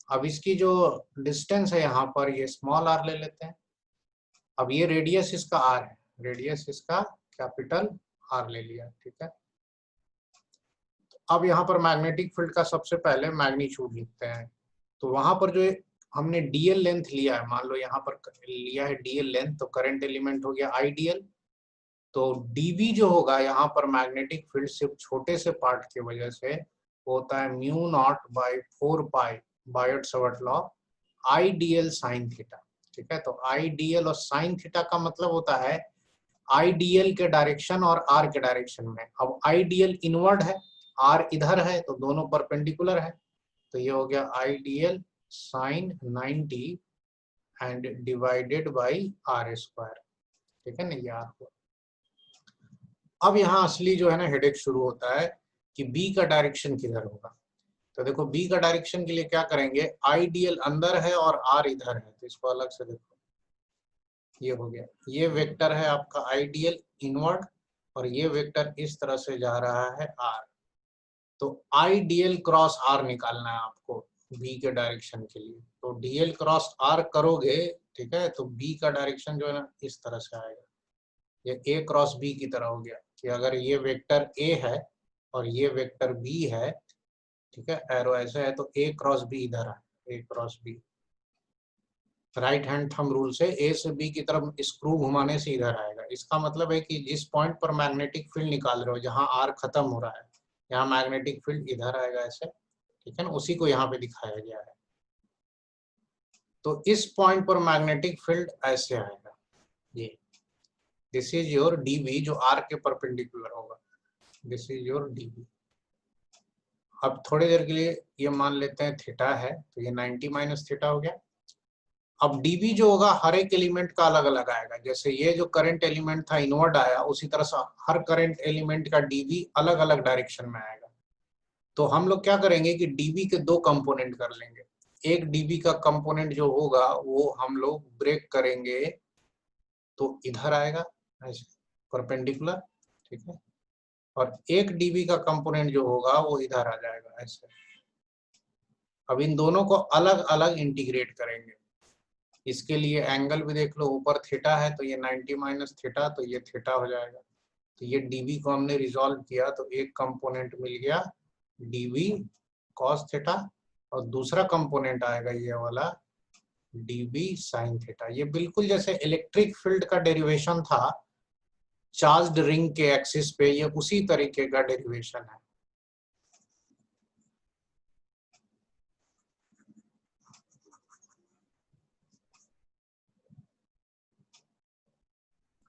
[SPEAKER 1] अब इसकी जो डिस्टेंस है यहाँ पर, ये स्मॉल आर ले लेते हैं। अब ये रेडियस इसका आर है, रेडियस इसका कैपिटल आर ले लिया। ठीक है, अब यहाँ पर मैग्नेटिक फील्ड का सबसे पहले मैग्नीट्यूड लिखते हैं। तो वहां पर जो हमने डीएल लेंथ लिया है, मान लो यहाँ पर लिया है डीएल लेंथ, तो करंट एलिमेंट हो गया आई डीएल। तो डीबी जो होगा यहाँ पर मैग्नेटिक फील्ड सिर्फ छोटे से पार्ट की वजह से होता है mu not by 4 pi Biot-Savart law I dl sine theta. ठीक है, तो आई डीएल और साइन थीटा का मतलब होता है आई डीएल के डायरेक्शन और आर के डायरेक्शन में। अब आई डीएल इनवर्ड है, आर इधर है, तो दोनों परपेंडिकुलर है। तो ये हो गया I dl sine 90 and divided by R square. ठीक है ना, ये आर हुआ। अब यहाँ असली जो है ना हेडेक शुरू होता है कि बी का डायरेक्शन किधर होगा। तो देखो बी का डायरेक्शन के लिए क्या करेंगे, आई डीएल अंदर है और आर इधर है, तो इसको अलग से देखो, ये हो गया, ये वेक्टर है आपका आई डीएल इनवर्ड, और ये वेक्टर इस तरह से जा रहा है आर। तो आई डीएल क्रॉस आर निकालना है आपको बी के डायरेक्शन के लिए। तो डीएल क्रॉस आर करोगे, ठीक है, तो बी का डायरेक्शन जो है ना इस तरह से आएगा, ये ए क्रॉस बी की तरह हो गया कि अगर ये वेक्टर ए है और ये वेक्टर बी है, ठीक है, एरो ऐसे है, तो ए क्रॉस बी इधर है, A cross B right hand thumb rule से ए से बी की तरफ स्क्रू घुमाने से इधर आएगा। इसका मतलब है कि जिस पॉइंट पर मैग्नेटिक फील्ड निकाल रहे हो, जहां आर खत्म हो रहा है, यहाँ मैग्नेटिक फील्ड इधर आएगा ऐसे। ठीक है ना, उसी को यहाँ पे दिखाया गया है। तो इस पॉइंट पर मैग्नेटिक फील्ड ऐसे आएगा, ये दिस इज योर डीबी जो आर के परपेंडिकुलर होगा, दिस इज योर डीबी। अब थोड़ी देर के लिए ये मान लेते हैं थीटा है, तो ये 90 माइनस थीटा हो गया। अब डीबी जो होगा हर एक एलिमेंट का अलग अलग आएगा, जैसे ये जो करंट एलिमेंट था इनवर्ड आया, उसी तरह से हर करंट एलिमेंट का डीबी अलग अलग डायरेक्शन में आएगा। तो हम लोग क्या करेंगे कि डीबी के दो कंपोनेंट कर लेंगे। एक डीबी का कंपोनेंट जो होगा वो हम लोग ब्रेक करेंगे, तो इधर आएगा ऐसे परपेंडिकुलर। ठीक है, और एक डीबी का कंपोनेंट जो होगा वो इधर आ जाएगा ऐसे। अब इन दोनों को अलग अलग इंटीग्रेट करेंगे। इसके लिए एंगल भी देख लो, ऊपर थीटा है तो ये 90 माइनस थीटा, तो ये थीटा हो जाएगा। तो ये डीबी को हमने रिजॉल्व किया, तो एक कंपोनेंट मिल गया डीबी कॉस थीटा, और दूसरा कंपोनेंट आएगा ये वाला डीबी साइन थीटा। ये बिल्कुल जैसे इलेक्ट्रिक फील्ड का डेरिवेशन था चार्ज्ड रिंग के एक्सिस पे, ये उसी तरीके का डेरिवेशन है।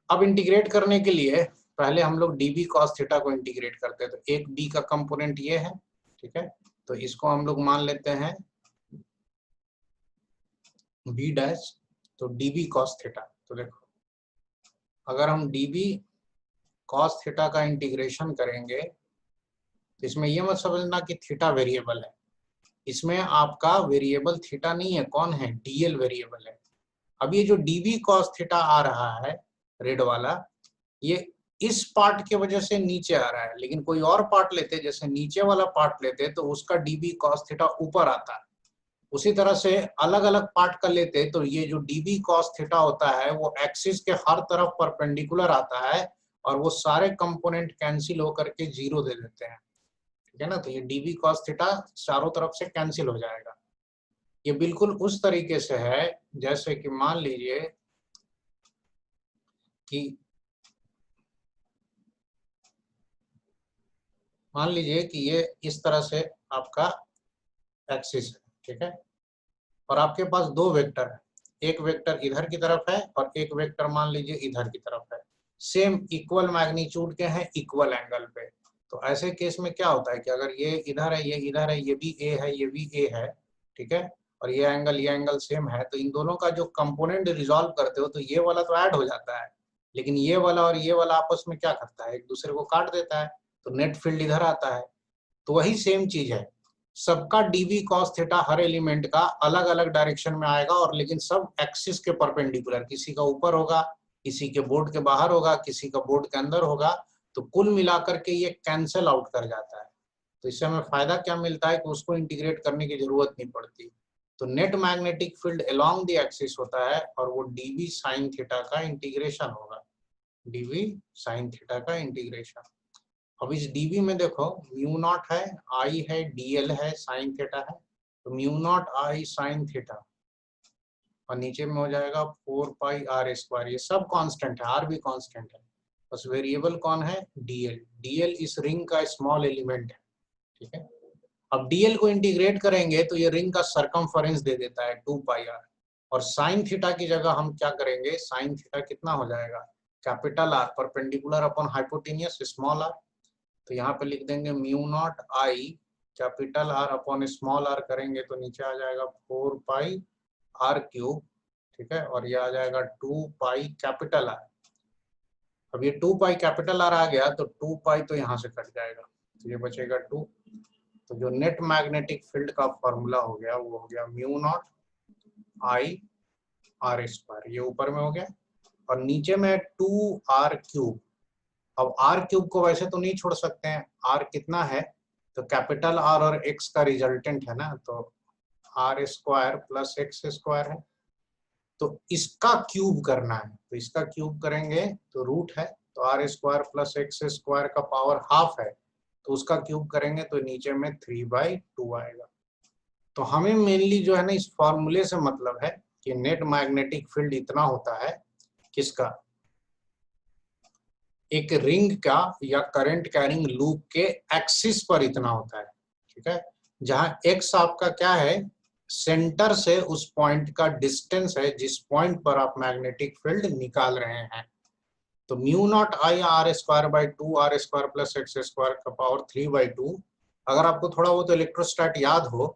[SPEAKER 1] अब इंटीग्रेट करने के लिए पहले हम लोग डीबी कॉस थीटा को इंटीग्रेट करते हैं। तो एक बी का कंपोनेंट ये है, ठीक है, तो इसको हम लोग मान लेते हैं b डैश, तो db cos थीटा। तो देखो अगर हम db cos थीटा का इंटीग्रेशन करेंगे तो इसमें ये मत समझना कि थीटा वेरिएबल है, इसमें आपका वेरिएबल थीटा नहीं है, कौन है, dl वेरिएबल है। अब ये जो db cos थीटा आ रहा है रेड वाला, ये इस पार्ट के वजह से नीचे आ रहा है, लेकिन कोई और पार्ट लेते, जैसे नीचे वाला पार्ट लेते तो उसका db cos थीटा ऊपर आता है। उसी तरह से अलग अलग पार्ट का लेते तो ये जो db cos थीटा होता है वो एक्सिस के हर तरफ परपेंडिकुलर आता है और वो सारे कंपोनेंट कैंसिल होकर के 0 दे देते हैं, ठीक है ना। तो ये db cos थीटा चारों तरफ से कैंसिल हो जाएगा। ये बिल्कुल उस तरीके से है जैसे कि मान लीजिए कि ये इस तरह से आपका एक्सिस है, ठीक है, और आपके पास दो वेक्टर है, एक वेक्टर इधर की तरफ है और एक वेक्टर मान लीजिए इधर की तरफ है, सेम इक्वल मैग्नीट्यूड के हैं, इक्वल एंगल पे। तो ऐसे केस में क्या होता है कि अगर ये इधर है, ये इधर है, ये भी ए है, ये भी ए है, ठीक है, और ये एंगल सेम है, तो इन दोनों का जो कंपोनेंट रिजॉल्व करते हो तो ये वाला तो ऐड हो जाता है, लेकिन ये वाला और ये वाला आपस में क्या करता है, एक दूसरे को काट देता है, तो नेट फील्ड इधर आता है। तो वही सेम चीज है, सबका dv cos थीटा हर एलिमेंट का अलग अलग डायरेक्शन में आएगा, और लेकिन सब एक्सिस के परपेंडिकुलर, किसी का ऊपर होगा, किसी के बोर्ड के बाहर होगा, किसी का बोर्ड के अंदर होगा, तो कुल मिलाकर के ये कैंसल आउट कर जाता है। तो इससे हमें फायदा क्या मिलता है कि उसको इंटीग्रेट करने की जरूरत नहीं पड़ती। तो net magnetic field along the axis होता है और वो dv sin थीटा का इंटीग्रेशन होगा, dv sin थीटा का इंटीग्रेशन। अब इस dv में देखो म्यू नॉट है, आई है, dl है, साइन थीटा है, तो म्यू नॉट आई साइन थीटा और नीचे में हो जाएगा 4 पाई आर स्क्वायर। ये सब कांस्टेंट है, आर भी कांस्टेंट है, बस वेरिएबल कौन है, dl। dl इस रिंग का स्मॉल एलिमेंट है, ठीक है। अब dl को इंटीग्रेट करेंगे तो ये रिंग का सरकमफेरेंस दे देता है 2 पाई आर, और साइन थीटा की जगह हम क्या करेंगे, साइन थीटा कितना हो जाएगा, capital R perpendicular upon hypotenuse small R. तो यहाँ पे लिख देंगे mu naught I capital R upon small R, करेंगे तो नीचे आ जाएगा 4 पाई आर क्यूब, ठीक है, और ये आ जाएगा 2 पाई कैपिटल आर। अब ये 2 पाई कैपिटल आर आ गया तो 2 पाई तो यहाँ से कट जाएगा, तो ये बचेगा 2। तो जो नेट मैग्नेटिक फील्ड का फॉर्मूला हो गया वो हो गया mu naught I R square, ये ऊपर में हो गया, और नीचे में 2 आर क्यूब। अब आर क्यूब को वैसे तो नहीं छोड़ सकते हैं, आर कितना है, तो कैपिटल आर और एक्स का रिजल्टेंट है ना, तो R square plus X square है, तो इसका क्यूब करना है, तो इसका क्यूब करेंगे तो रूट है, तो R square plus X square का पावर हाफ है, तो उसका क्यूब करेंगे तो नीचे में 3/2 आएगा। तो हमें मेनली जो है ना इस फॉर्मूले से मतलब है कि नेट मैग्नेटिक फील्ड इतना होता है, किसका, एक रिंग का या करंट कैरिंग लूप के एक्सिस पर इतना होता है, ठीक है, जहां एक्स आपका क्या है, सेंटर से उस पॉइंट का डिस्टेंस है जिस पॉइंट पर आप मैग्नेटिक फील्ड निकाल रहे हैं। तो mu naught I R square by 2 R square plus X square का पावर 3/2। अगर आपको थोड़ा बहुत इलेक्ट्रोस्टैट याद हो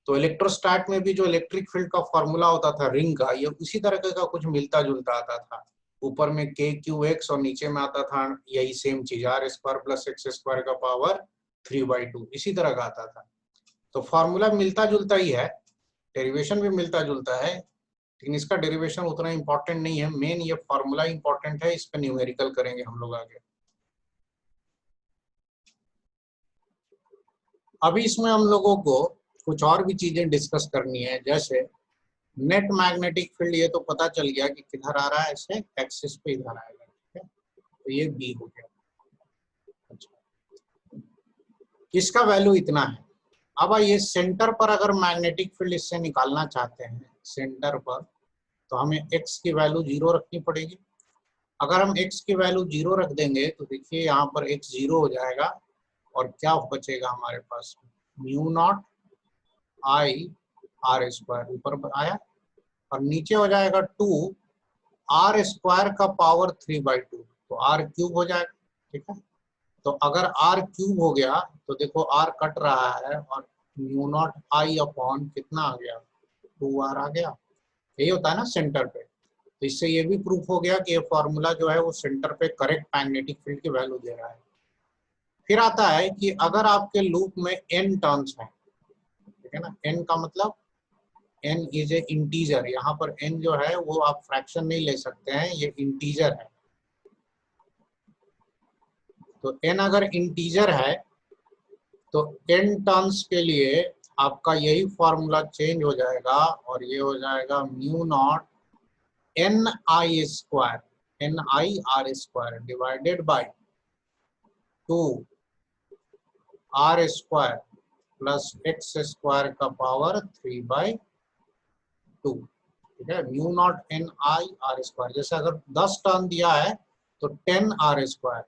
[SPEAKER 1] तो इलेक्ट्रोस्टैट में भी जो इलेक्ट्रिक फील्ड का फॉर्मूला होता था रिंग का, ये उसी तरह का कुछ मिलता जुलता आता था, ऊपर में के क्यू एक्स और नीचे में आता था यही सेम चीज R square plus X square का पावर 3/2, इसी तरह का आता था। तो फॉर्मूला मिलता जुलता ही है, डेरिवेशन भी मिलता जुलता है, लेकिन इसका डेरिवेशन उतना इंपॉर्टेंट नहीं है, मेन ये फॉर्मूला इंपॉर्टेंट है, इस पे न्यूमेरिकल करेंगे हम लोग आगे। अभी इसमें हम लोगों को कुछ और भी चीजें डिस्कस करनी है, जैसे नेट मैग्नेटिक फील्ड, ये तो पता चल गया कि किधर आ रहा है, ऐसे एक्सिस पे इधर आएगा, ठीक है, तो ये बी हो गया। अच्छा, इसका वैल्यू इतना है। अब आइए सेंटर पर अगर मैग्नेटिक फील्ड इससे निकालना चाहते हैं सेंटर पर, तो हमें x की वैल्यू 0 रखनी पड़ेगी। अगर हम x की वैल्यू 0 रख देंगे तो देखिए यहाँ पर x 0 हो जाएगा, और क्या बचेगा हमारे पास, mu naught I R square ऊपर आया, और नीचे हो जाएगा 2 आर स्क्वायर का पावर 3/2, तो आर क्यूब हो जाएगा, ठीक है। तो अगर आर क्यूब हो गया तो देखो आर कट रहा है और म्यू नॉट आई अपॉन कितना आ गया, 2r आ गया। यही होता है ना सेंटर पे। तो इससे ये भी प्रूफ हो गया कि ये फॉर्मूला जो है वो सेंटर पे करेक्ट मैग्नेटिक फील्ड की वैल्यू दे रहा है। फिर आता है कि अगर आपके लूप में n टर्न्स हैं, ठीक है ना, n का मतलब n इज ए इंटीजर, यहाँ पर n जो है वो आप फ्रैक्शन नहीं ले सकते हैं, ये इंटीजर है। तो n अगर इंटीजर है तो n टर्न्स के लिए आपका यही फॉर्मूला चेंज हो जाएगा और ये हो जाएगा mu naught N I R square divided by 2r square plus X square का पावर 3/2। ठीक है, mu naught N I R square, जैसे अगर 10 टर्न दिया है तो 10r square,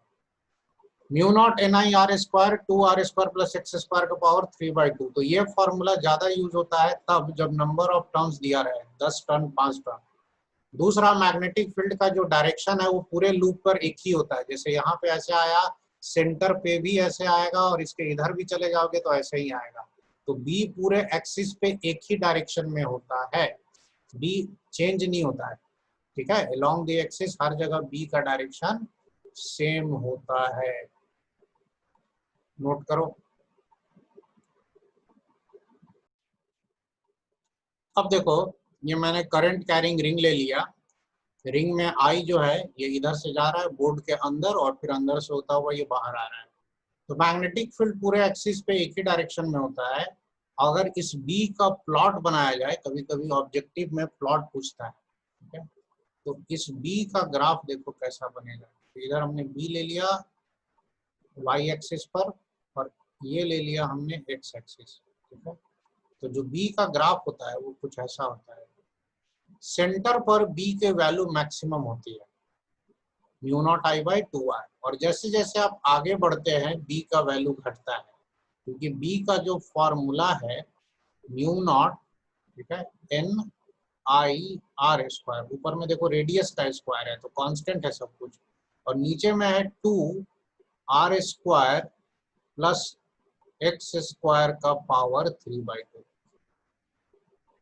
[SPEAKER 1] mu naught N I R square 2r square plus X square का पावर 3/2। तो ये फॉर्मूला ज्यादा यूज होता है तब जब नंबर ऑफ टर्न्स दिया रहे, 10 टर्न 5 टर्न। दूसरा, मैग्नेटिक फील्ड का जो डायरेक्शन है वो पूरे लूप पर एक ही होता है, जैसे यहाँ पे ऐसे आया, सेंटर पे भी ऐसे आएगा और इसके इधर भी चले जाओगे तो ऐसे ही आएगा। तो बी पूरे एक्सिस पे एक ही डायरेक्शन में होता है, बी चेंज नहीं होता है। ठीक है, अलोंग द एक्सिस हर जगह बी का डायरेक्शन सेम होता है, नोट करो। अब देखो, ये मैंने करंट कैरिंग रिंग ले लिया, रिंग में आई जो है ये इधर से जा रहा है बोर्ड के अंदर और फिर अंदर से होता हुआ ये बाहर आ रहा है। तो मैग्नेटिक फील्ड पूरे एक्सिस पे एक ही डायरेक्शन में होता है। अगर इस बी का प्लॉट बनाया जाए, कभी कभी ऑब्जेक्टिव में प्लॉट पूछता है, ठीक है, तो इस बी का ग्राफ देखो कैसा बनेगा। तो इधर हमने बी ले लिया वाई एक्सिस पर और ये ले लिया हमने एक्स एक्सिस, ठीक है। तो जो बी का ग्राफ होता है वो कुछ ऐसा होता है, सेंटर पर बी के वैल्यू मैक्सिमम होती है mu naught I by 2r, और जैसे जैसे आप आगे बढ़ते हैं बी का वैल्यू घटता है, क्योंकि बी का जो फॉर्मूला है म्यू नॉट, ठीक है, एन आई आर स्क्वायर, ऊपर में देखो रेडियस का स्क्वायर है तो कांस्टेंट है सब कुछ, और नीचे में है 2r square plus X square का पावर 3/2।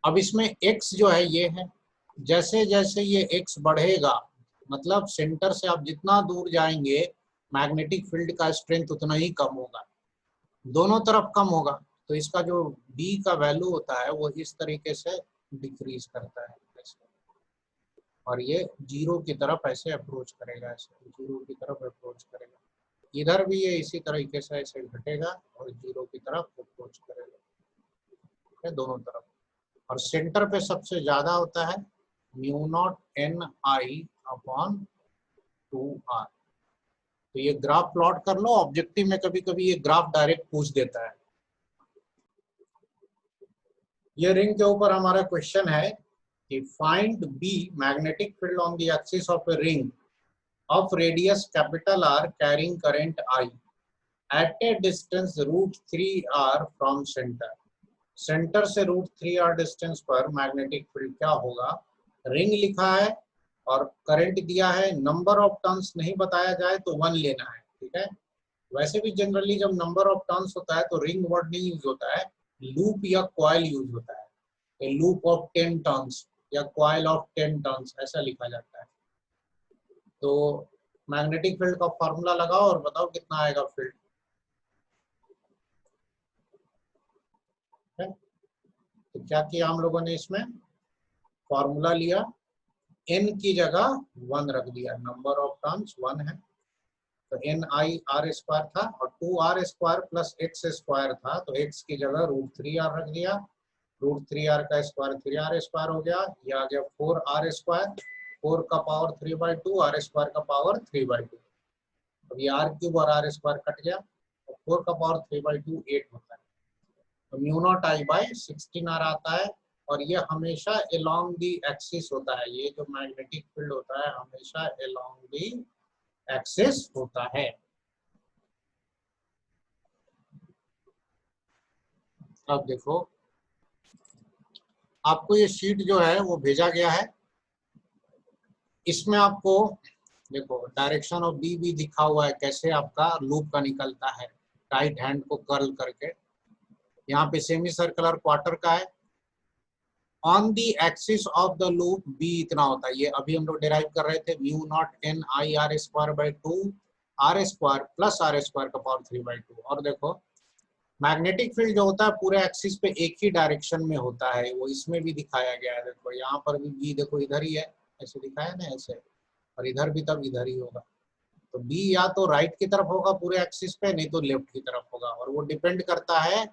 [SPEAKER 1] अब इसमें x जो है ये है, जैसे जैसे ये x बढ़ेगा, मतलब सेंटर से आप जितना दूर जाएंगे मैग्नेटिक फील्ड का स्ट्रेंथ उतना ही कम होगा, दोनों तरफ कम होगा। तो इसका जो b का वैल्यू होता है वो इस तरीके से डिक्रीज करता है ऐसे, और ये जीरो की तरफ ऐसे अप्रोच करेगा, ऐसे जीरो की तरफ अप्रोच करेगा। इधर भी ये इसी तरीके से ऐसे घटेगा और जीरो की तरफ अप्रोच करेगा, दोनों तरफ। और सेंटर पे सबसे ज्यादा होता है म्यू नॉट एन आई अपॉन 2r। तो ये ग्राफ प्लॉट कर लो, ऑब्जेक्टिव में कभी कभी ये ग्राफ डायरेक्ट पूछ देता है। ये रिंग के ऊपर हमारा क्वेश्चन है कि find B magnetic field on the axis of a ring of radius capital R carrying current I at a distance √3r from centre. Centre से √3r डिस्टेंस पर मैग्नेटिक फील्ड क्या होगा। रिंग लिखा है और करंट दिया है, नंबर ऑफ टर्न्स नहीं बताया जाए तो 1 लेना है, ठीक है। वैसे भी जनरली जब नंबर ऑफ टर्न्स होता है तो रिंग वर्ड नहीं यूज होता है, लूप या कॉइल यूज होता है। लूप ऑफ 10 टर्न्स या कॉइल ऑफ 10 टर्न्स ऐसा लिखा जाता है। तो मैग्नेटिक फील्ड का फॉर्मूला लगाओ और बताओ कितना आएगा फील्ड। तो क्या किया हम लोगों ने, इसमें फॉर्मूला लिया, n की जगह 1 रख दिया, नंबर ऑफ टर्न्स 1 है तो एन आई आर स्क्वायर था, और 2r square plus X square था तो x की जगह √3r रख दिया, √3r का स्क्वायर 3r स्क्वायर हो गया, ये आ गया 4r स्क्वायर, 4 का पावर 3/2, r स्क्वायर का पावर 3/2। अब ये r क्यूब और r स्क्वायर कट गया, तो 4 का पावर 3/2 8 होता है। तो mu naught I by 16r आता है, और ये हमेशा अलोंग दी एक्सिस होता है, ये जो मैग्नेटिक फील्ड होता है हमेशा अलोंग दी एक्सिस होता है। अब देखो, आपको ये शीट जो है वो भेजा गया है, इसमें आपको देखो डायरेक्शन ऑफ बी भी दिखा हुआ है, कैसे आपका लूप का निकलता है राइट हैंड को कर्ल करके। यहाँ पे सेमी सर्कुलर क्वार्टर का है। On the axis of the loop B इतना होता है, ये अभी हम लोग डिराइव कर रहे थे, mu naught N I R square by 2 R square plus R square का पावर 3/2। और देखो मैग्नेटिक फील्ड जो होता है पूरे एक्सिस पे एक ही डायरेक्शन में होता है, वो इसमें भी दिखाया गया है। देखो यहाँ पर भी बी देखो इधर ही है, ऐसे दिखाया ना ऐसे, और इधर भी तब इधर ही होगा। तो बी या तो राइट की तरफ होगा पूरे एक्सिस पे, नहीं तो लेफ्ट की तरफ होगा। और वो डिपेंड करता है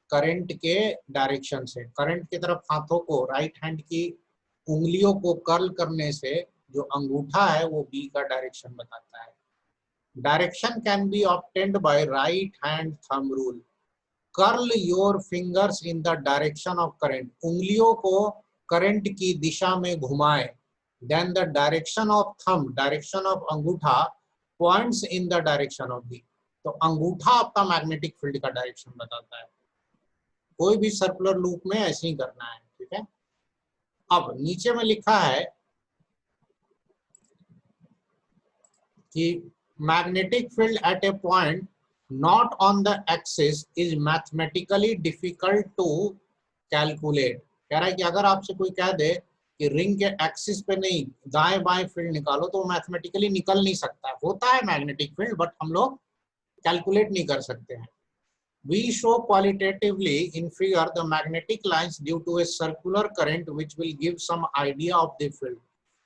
[SPEAKER 1] करंट के डायरेक्शन से। करंट की तरफ हाथों को, राइट हैंड की उंगलियों को कर्ल करने से जो अंगूठा है वो बी का डायरेक्शन बताता है। Direction can be obtained by right hand thumb rule. Curl your fingers in the direction of current, उंगलियों को करंट की दिशा में घुमाएं। Then the direction of thumb, direction of अंगूठा, points in the direction of B. तो अंगूठा आपका मैग्नेटिक फील्ड का डायरेक्शन बताता है। कोई भी सर्कुलर लूप में ऐसे ही करना है, ठीक है। अब नीचे में लिखा है कि magnetic field at a point not on the axis is mathematically difficult to calculate. कह रहा है कि अगर आपसे कोई कह दे कि रिंग के एक्सिस पे नहीं दाएं बाएं फील्ड निकालो, तो मैथमेटिकली निकल नहीं सकता। होता है मैग्नेटिक फील्ड, बट हम लोग कैलकुलेट नहीं कर सकते हैं। We show qualitatively in figure the magnetic lines due to a circular current which will give some idea of the field.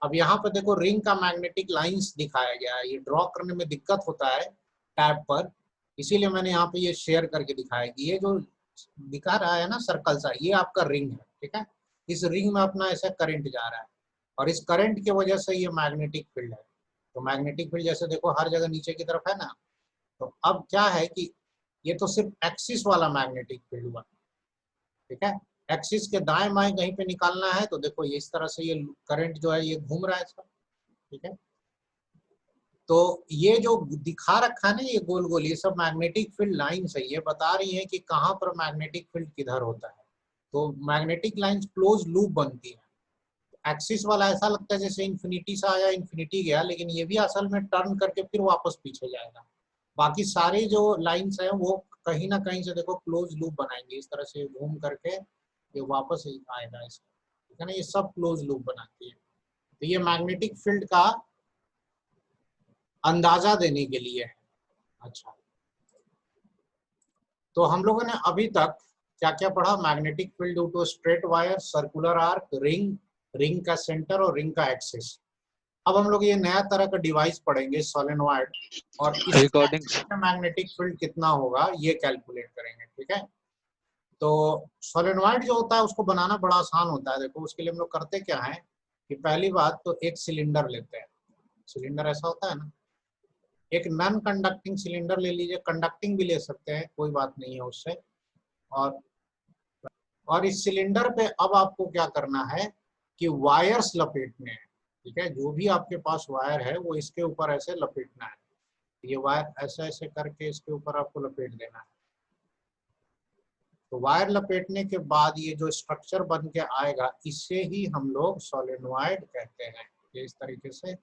[SPEAKER 1] अब यहाँ पर देखो रिंग का मैग्नेटिक लाइंस दिखाया गया है। ये ड्रॉ करने में दिक्कत होता है टैब पर, इसीलिए मैंने यहाँ पे ये शेयर करके दिखाया कि ये जो दिखा रहा है ना सर्कल सा, ये आपका रिंग है, ठीक है। इस रिंग में अपना ऐसा करंट जा रहा है, और इस करंट की वजह से ये मैग्नेटिक फील्ड है। तो मैग्नेटिक फील्ड जैसे देखो हर जगह नीचे की तरफ है ना, तो अब क्या है कि ये तो सिर्फ एक्सिस वाला मैग्नेटिक फील्ड हुआ, ठीक है। एक्सिस के दाएं बाएं कहीं पे निकालना है तो देखो ये इस तरह से ये करंट जो है ये घूम रहा है इसका, ठीक है। तो ये जो दिखा रखा है ना ये गोल गोल, ये सब मैग्नेटिक फील्ड लाइंस है, ये बता रही है कि कहाँ पर मैग्नेटिक फील्ड किधर होता है। तो मैग्नेटिक लाइंस क्लोज लूप बनती है। एक्सिस वाला ऐसा लगता है जैसे इन्फिनिटी से आया इन्फिनिटी गया, लेकिन ये भी असल में टर्न करके फिर वापस पीछे जाएगा। बाकी सारे जो लाइंस हैं वो कहीं ना कहीं से देखो क्लोज लूप बनाएंगे, इस तरह से घूम करके ये वापस आएगा इसका, ठीक है ना। ये सब क्लोज लूप बनाती है। तो ये मैग्नेटिक फील्ड का अंदाजा देने के लिए है। अच्छा, तो हम लोगों ने अभी तक क्या क्या पढ़ा? Magnetic field due to straight wire, circular arc, ring, ring का सेंटर और रिंग का एक्सिस। अब हम लोग ये नया तरह का डिवाइस पढ़ेंगे सोलेनॉइड, और इस मैग्नेटिक फील्ड कितना होगा ये कैलकुलेट करेंगे, ठीक है। तो सोलेनॉइड जो होता है उसको बनाना बड़ा आसान होता है। देखो उसके लिए हम लोग करते क्या है कि पहली बात तो एक सिलेंडर लेते हैं। सिलेंडर ऐसा होता है ना, एक नॉन कंडक्टिंग सिलेंडर ले लीजिए, कंडक्टिंग भी ले सकते हैं, कोई बात नहीं है उससे। और इस सिलेंडर पे अब आपको क्या करना है कि वायर्स लपेटने हैं, ठीक है। जो भी आपके पास वायर है वो इसके ऊपर ऐसे लपेटना है। ये वायर ऐसे ऐसे करके इसके ऊपर आपको लपेट देना है। तो वायर लपेटने के बाद ये जो स्ट्रक्चर बन के आएगा इसे ही हम लोग सोलेनॉइड कहते हैं। ये इस तरीके से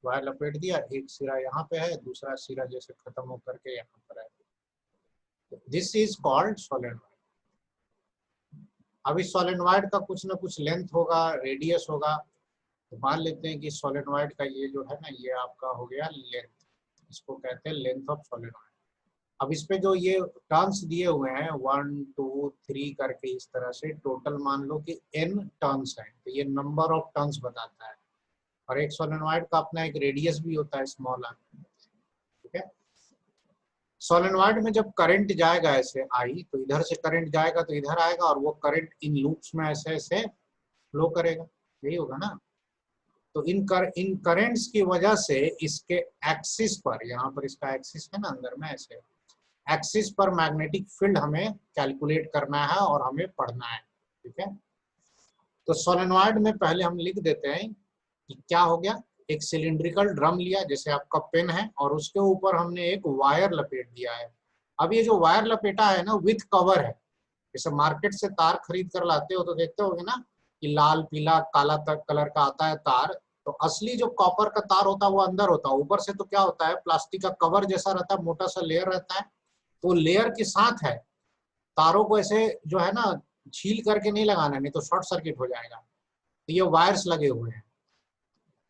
[SPEAKER 1] वायर लपेट दिया, एक सिरा यहाँ पे है, दूसरा सिरा जैसे खत्म होकर के यहाँ पर है। This is called solenoid. अब इस सोलेनॉइड का कुछ ना कुछ लेंथ होगा, रेडियस होगा। तो मान लेते हैं कि सोलेनॉइड का ये जो है ना ये आपका हो गया लेंथ, इसको कहते हैं लेंथ ऑफ सोलेनॉइड। अब इस पे जो ये टर्न्स दिए हुए हैं 1 2 3 करके, इस तरह से टोटल मान लो कि n टर्न्स हैं, तो ये नंबर ऑफ टर्न्स बताता है। और एक सोलेनॉइड का अपना एक रेडियस भी होता है, स्मॉल r, ठीक है। सोलेनॉइड में जब करंट जाएगा ऐसे आई, तो इधर से करंट जाएगा तो इधर आएगा, और वो करंट इन लूप्स में ऐसे ऐसे फ्लो करेगा, यही होगा ना। तो इन करंट्स की वजह से इसके एक्सिस पर, यहाँ पर इसका एक्सिस है ना अंदर में ऐसे, एक्सिस पर मैग्नेटिक फील्ड हमें कैलकुलेट करना है और हमें पढ़ना है, ठीक है। तो सोलेनॉइड में पहले हम लिख देते हैं कि क्या हो गया, एक सिलिंड्रिकल ड्रम लिया जैसे आपका पेन है, और उसके ऊपर हमने एक वायर लपेट दिया है। अब ये जो वायर लपेटा है ना विथ कवर है। जैसे मार्केट से तार खरीद कर लाते हो तो देखते होगे ना कि लाल पीला काला तक कलर का आता है तार, तो असली जो कॉपर का तार होता है वो अंदर होता है, ऊपर से तो क्या होता है प्लास्टिक का कवर जैसा रहता है, मोटा सा लेयर रहता है। तो लेयर के साथ है तारों को ऐसे जो है ना छील करके नहीं लगाना, नहीं तो शॉर्ट सर्किट हो जाएगा। तो ये वायर्स लगे हुए हैं।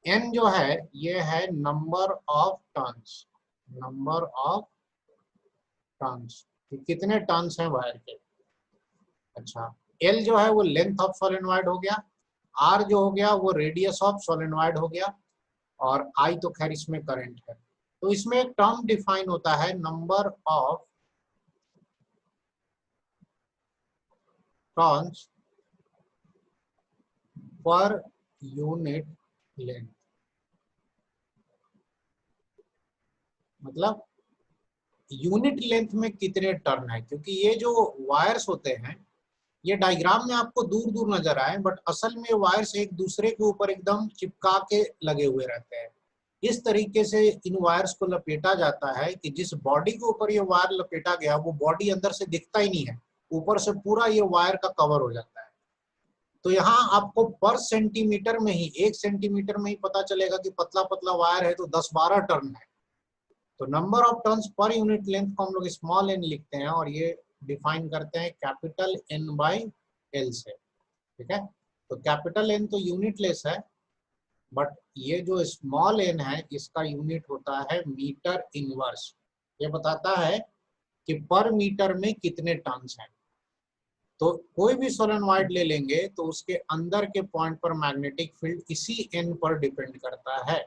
[SPEAKER 1] एन जो है ये है number of turns, number of turns, कितने टर्न्स हैं वायर के। अच्छा, एल जो है वो लेंथ ऑफ सोलेनॉइड हो गया, आर जो हो गया वो रेडियस ऑफ सोलेनॉइड हो गया, और आई तो खैर इसमें करंट है। तो इसमें एक टर्म डिफाइन होता है number of turns per unit length, मतलब यूनिट लेंथ में कितने टर्न है। क्योंकि ये जो वायर्स होते हैं ये डायग्राम में आपको दूर दूर नजर आए, बट असल में वायर्स एक दूसरे के ऊपर एकदम चिपका के लगे हुए रहते हैं। इस तरीके से इन वायर्स को लपेटा जाता है कि जिस बॉडी के ऊपर ये वायर लपेटा गया वो बॉडी अंदर से दिखता ही नहीं है, ऊपर से पूरा ये वायर का कवर हो जाता है। तो यहाँ आपको पर सेंटीमीटर में ही, 1 सेंटीमीटर में ही पता चलेगा कि पतला पतला वायर है तो 10-12 टर्न है। तो number of turns per unit length को हम लोग स्मॉल एन लिखते हैं, और ये डिफाइन करते हैं कैपिटल एन बाई एल से। ठीक है, तो कैपिटल एन तो यूनिट लेस है, बट ये जो स्मॉल एन है इसका यूनिट होता है मीटर इनवर्स। ये बताता है कि पर मीटर में कितने टर्न्स हैं। तो कोई भी सोलेनॉइड ले लेंगे तो उसके अंदर के पॉइंट पर मैग्नेटिक फील्ड इसी एन पर डिपेंड करता है।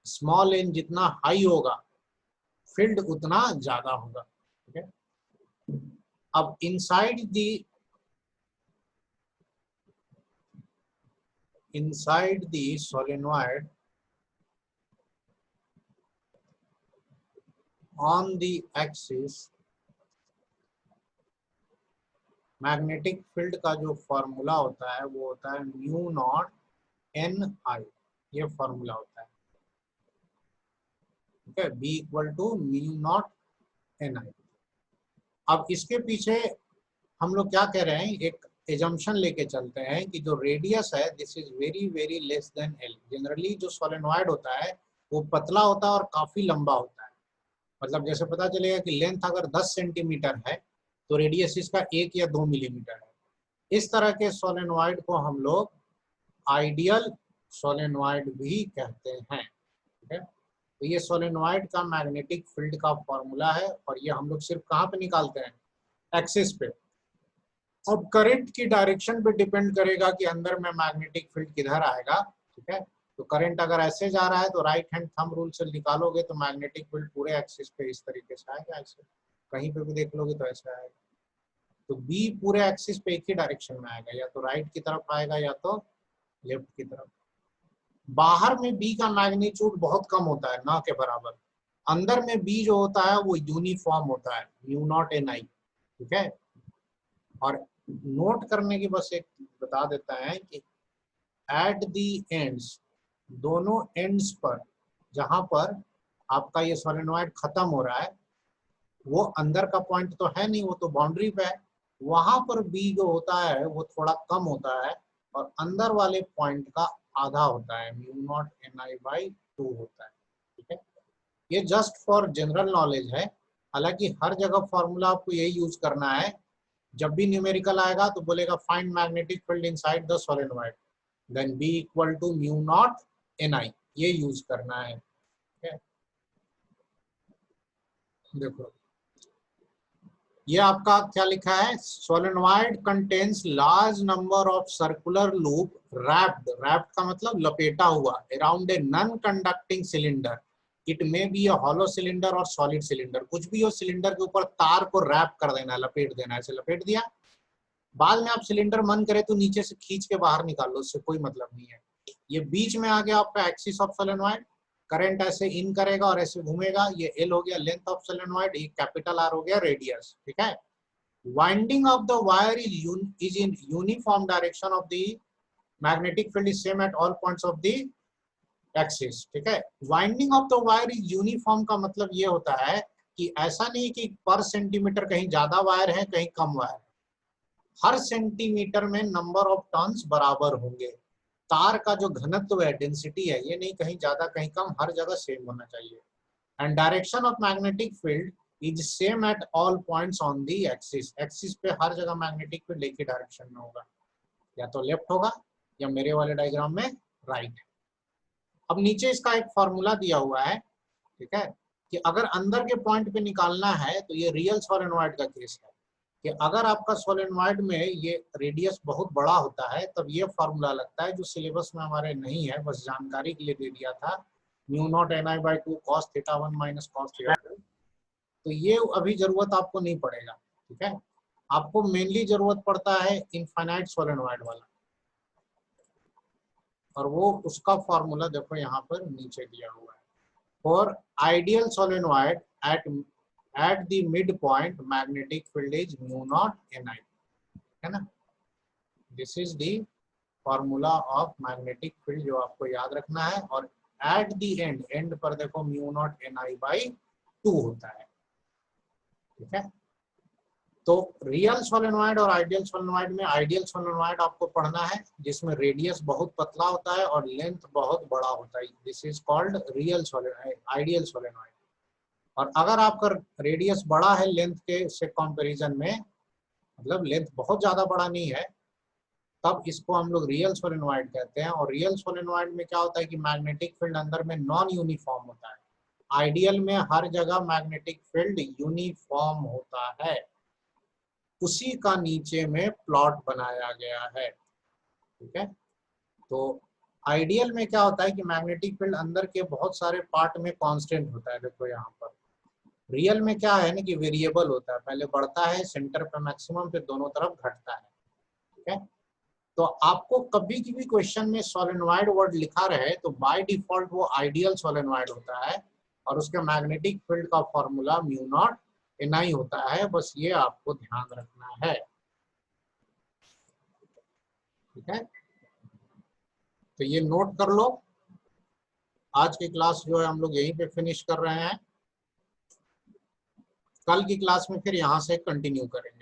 [SPEAKER 1] स्मॉल एन जितना हाई होगा फील्ड उतना ज्यादा होगा। ठीक है, अब inside the solenoid on the axis, magnetic field का जो फॉर्मूला होता है वो होता है म्यू नॉट एन आई, ये फॉर्मूला होता है। ठीक है, B equal to mu naught N I. अब इसके पीछे हम लोग क्या कह रहे हैं, एक एजम्पशन लेके चलते हैं कि जो रेडियस है this is very very less than L. Generally जो सोलेनॉइड होता है वो पतला होता है और काफी लंबा होता है। मतलब जैसे पता चलेगा कि लेंथ अगर 10 सेंटीमीटर है तो रेडियस इसका 1 या 2 मिलीमीटर है। इस तरह के सोलेनॉइड को हम लोग आइडियल सोलेनॉइड भी कहते हैं। ठीक है, तो ये सोलेनॉइड का मैग्नेटिक फील्ड का फॉर्मूला है, और ये हम लोग सिर्फ कहाँ पे निकालते हैं, एक्सिस पे। अब करंट की डायरेक्शन पे डिपेंड करेगा कि अंदर में मैग्नेटिक फील्ड किधर आएगा। ठीक है, तो करंट अगर ऐसे जा रहा है तो राइट हैंड थंब रूल से निकालोगे तो मैग्नेटिक फील्ड पूरे एक्सिस पे इस तरीके से आएगा, ऐसे कहीं पे भी देख लोगे तो ऐसे आएगा। तो बी पूरे एक्सिस पे एक ही डायरेक्शन में आएगा, या तो राइट की तरफ आएगा या तो लेफ्ट की तरफ। बाहर में बी का मैग्नीट्यूड बहुत कम होता है, ना के बराबर। अंदर में बी जो होता है वो यूनिफॉर्म होता है, म्यू नॉट एन आई। ठीक है, और नोट करने की बस एक बता देता है कि एट दी एंड्स, दोनों एंड्स पर, जहां पर आपका ये सोलेनॉइड खत्म हो रहा है, वो अंदर का पॉइंट तो है नहीं, वो तो बाउंड्री पे है, वहां पर बी जो होता है वो थोड़ा कम होता है, और अंदर वाले पॉइंट का आधा होता है, mu naught N I by 2 होता है। ठीक है, ये जस्ट फॉर जनरल नॉलेज है, हालांकि हर जगह फॉर्मूला आपको यही यूज करना है। जब भी न्यूमेरिकल आएगा तो बोलेगा find magnetic field inside the solenoid, then B equal to mu naught N I, ये यूज करना है। ठीक है, देखो ये आपका क्या लिखा है, solenoid contains large number of circular loop wrapped, wrapped का मतलब लपेटा हुआ, around a non conducting cylinder, it may be a hollow cylinder और सॉलिड सिलेंडर। कुछ भी हो, सिलेंडर के ऊपर तार को रैप कर देना, लपेट देना, ऐसे लपेट दिया, बाद में आप सिलेंडर मन करे तो नीचे से खींच के बाहर निकाल लो, उससे कोई मतलब नहीं है। ये बीच में आ गया आपका एक्सिस ऑफ सोलेनॉइड, करंट ऐसे इन करेगा और ऐसे घूमेगा, ये एल हो गया लेंथ ऑफ सोलेनॉइड, ये कैपिटल आर हो गया रेडियस। ठीक है, winding of the wire is in uniform direction of the magnetic field is same at all points of the axis. ठीक है, winding of the wire is uniform का मतलब ये होता है कि ऐसा नहीं कि पर सेंटीमीटर कहीं ज्यादा वायर है कहीं कम वायर है, हर सेंटीमीटर में नंबर ऑफ टर्न्स बराबर होंगे। तार का जो घनत्व है, डेंसिटी है, ये नहीं कहीं ज्यादा कहीं कम, हर जगह सेम होना चाहिए। And direction of magnetic field is same at all points on the axis. Axis पे हर जगह मैग्नेटिक फील्ड एक ही डायरेक्शन में होगा, या तो लेफ्ट होगा या मेरे वाले डायग्राम में राइट। अब नीचे इसका एक फॉर्मूला दिया हुआ है, ठीक है, कि अगर अंदर के पॉइंट पे निकालना है तो ये रियल सोलेनोइड का केस है कि अगर आपका सोलेनोइड में ये रेडियस बहुत बड़ा होता है तब ये फॉर्मूला लगता है, जो सिलेबस में हमारे नहीं है, बस जानकारी के लिए दे दिया था, mu naught N I by 2 cos theta 1 minus cos theta 2। तो ये अभी जरूरत आपको नहीं पड़ेगा, ठीक है। आपको मेनली जरूरत पड़ता है इनफाइनाइट सोलेनोइड वाला, और वो उसका फॉर्मूला देखो यहाँ पर नीचे दिया हुआ है। For ideal solenoid at the mid point magnetic field is mu naught N I, है ना। This is the formula of magnetic field जो आपको याद रखना है। और एट द एंड पर देखो mu naught N I by 2 होता है, ठीक है। तो रियल सोलेनोइड और आइडियल सोलेनोइड में आइडियल सोलेनोइड आपको पढ़ना है जिसमें रेडियस बहुत पतला होता है और लेंथ बहुत बड़ा होता है, this is called real solenoid, ideal solenoid. और अगर आपका रेडियस बड़ा है लेंथ के से कंपैरिजन में, मतलब लेंथ बहुत ज्यादा बड़ा नहीं है, तब इसको हम लोग रियल सोलेनोइड कहते हैं। और रियल सोलेनोइड में क्या होता है कि मैग्नेटिक फील्ड अंदर में नॉन यूनिफॉर्म होता है। आइडियल में हर जगह मैग्नेटिक फील्ड यूनिफॉर्म होता है, उसी का नीचे में प्लॉट बनाया गया है, ठीक है। तो आइडियल में क्या होता है कि मैग्नेटिक फील्ड अंदर के बहुत सारे पार्ट में कांस्टेंट होता है, देखो यहाँ पर। रियल में क्या है ना कि वेरिएबल होता है, पहले बढ़ता है सेंटर पे मैक्सिमम, फिर दोनों तरफ घटता है, ठीक है। तो आपको कभी भी क्वेश्चन में सोलेनोइड वर्ड लिखा रहे तो बाय डिफॉल्ट वो आइडियल सोलेनोइड होता है और उसके मैग्नेटिक फील्ड का फॉर्मूला म्यू नॉट एन आई होता है, बस ये आपको ध्यान रखना है, ठीक है। तो ये नोट कर लो। आज की क्लास जो है हम लोग यहीं पे फिनिश कर रहे हैं, कल की क्लास में फिर यहाँ से कंटिन्यू करेंगे।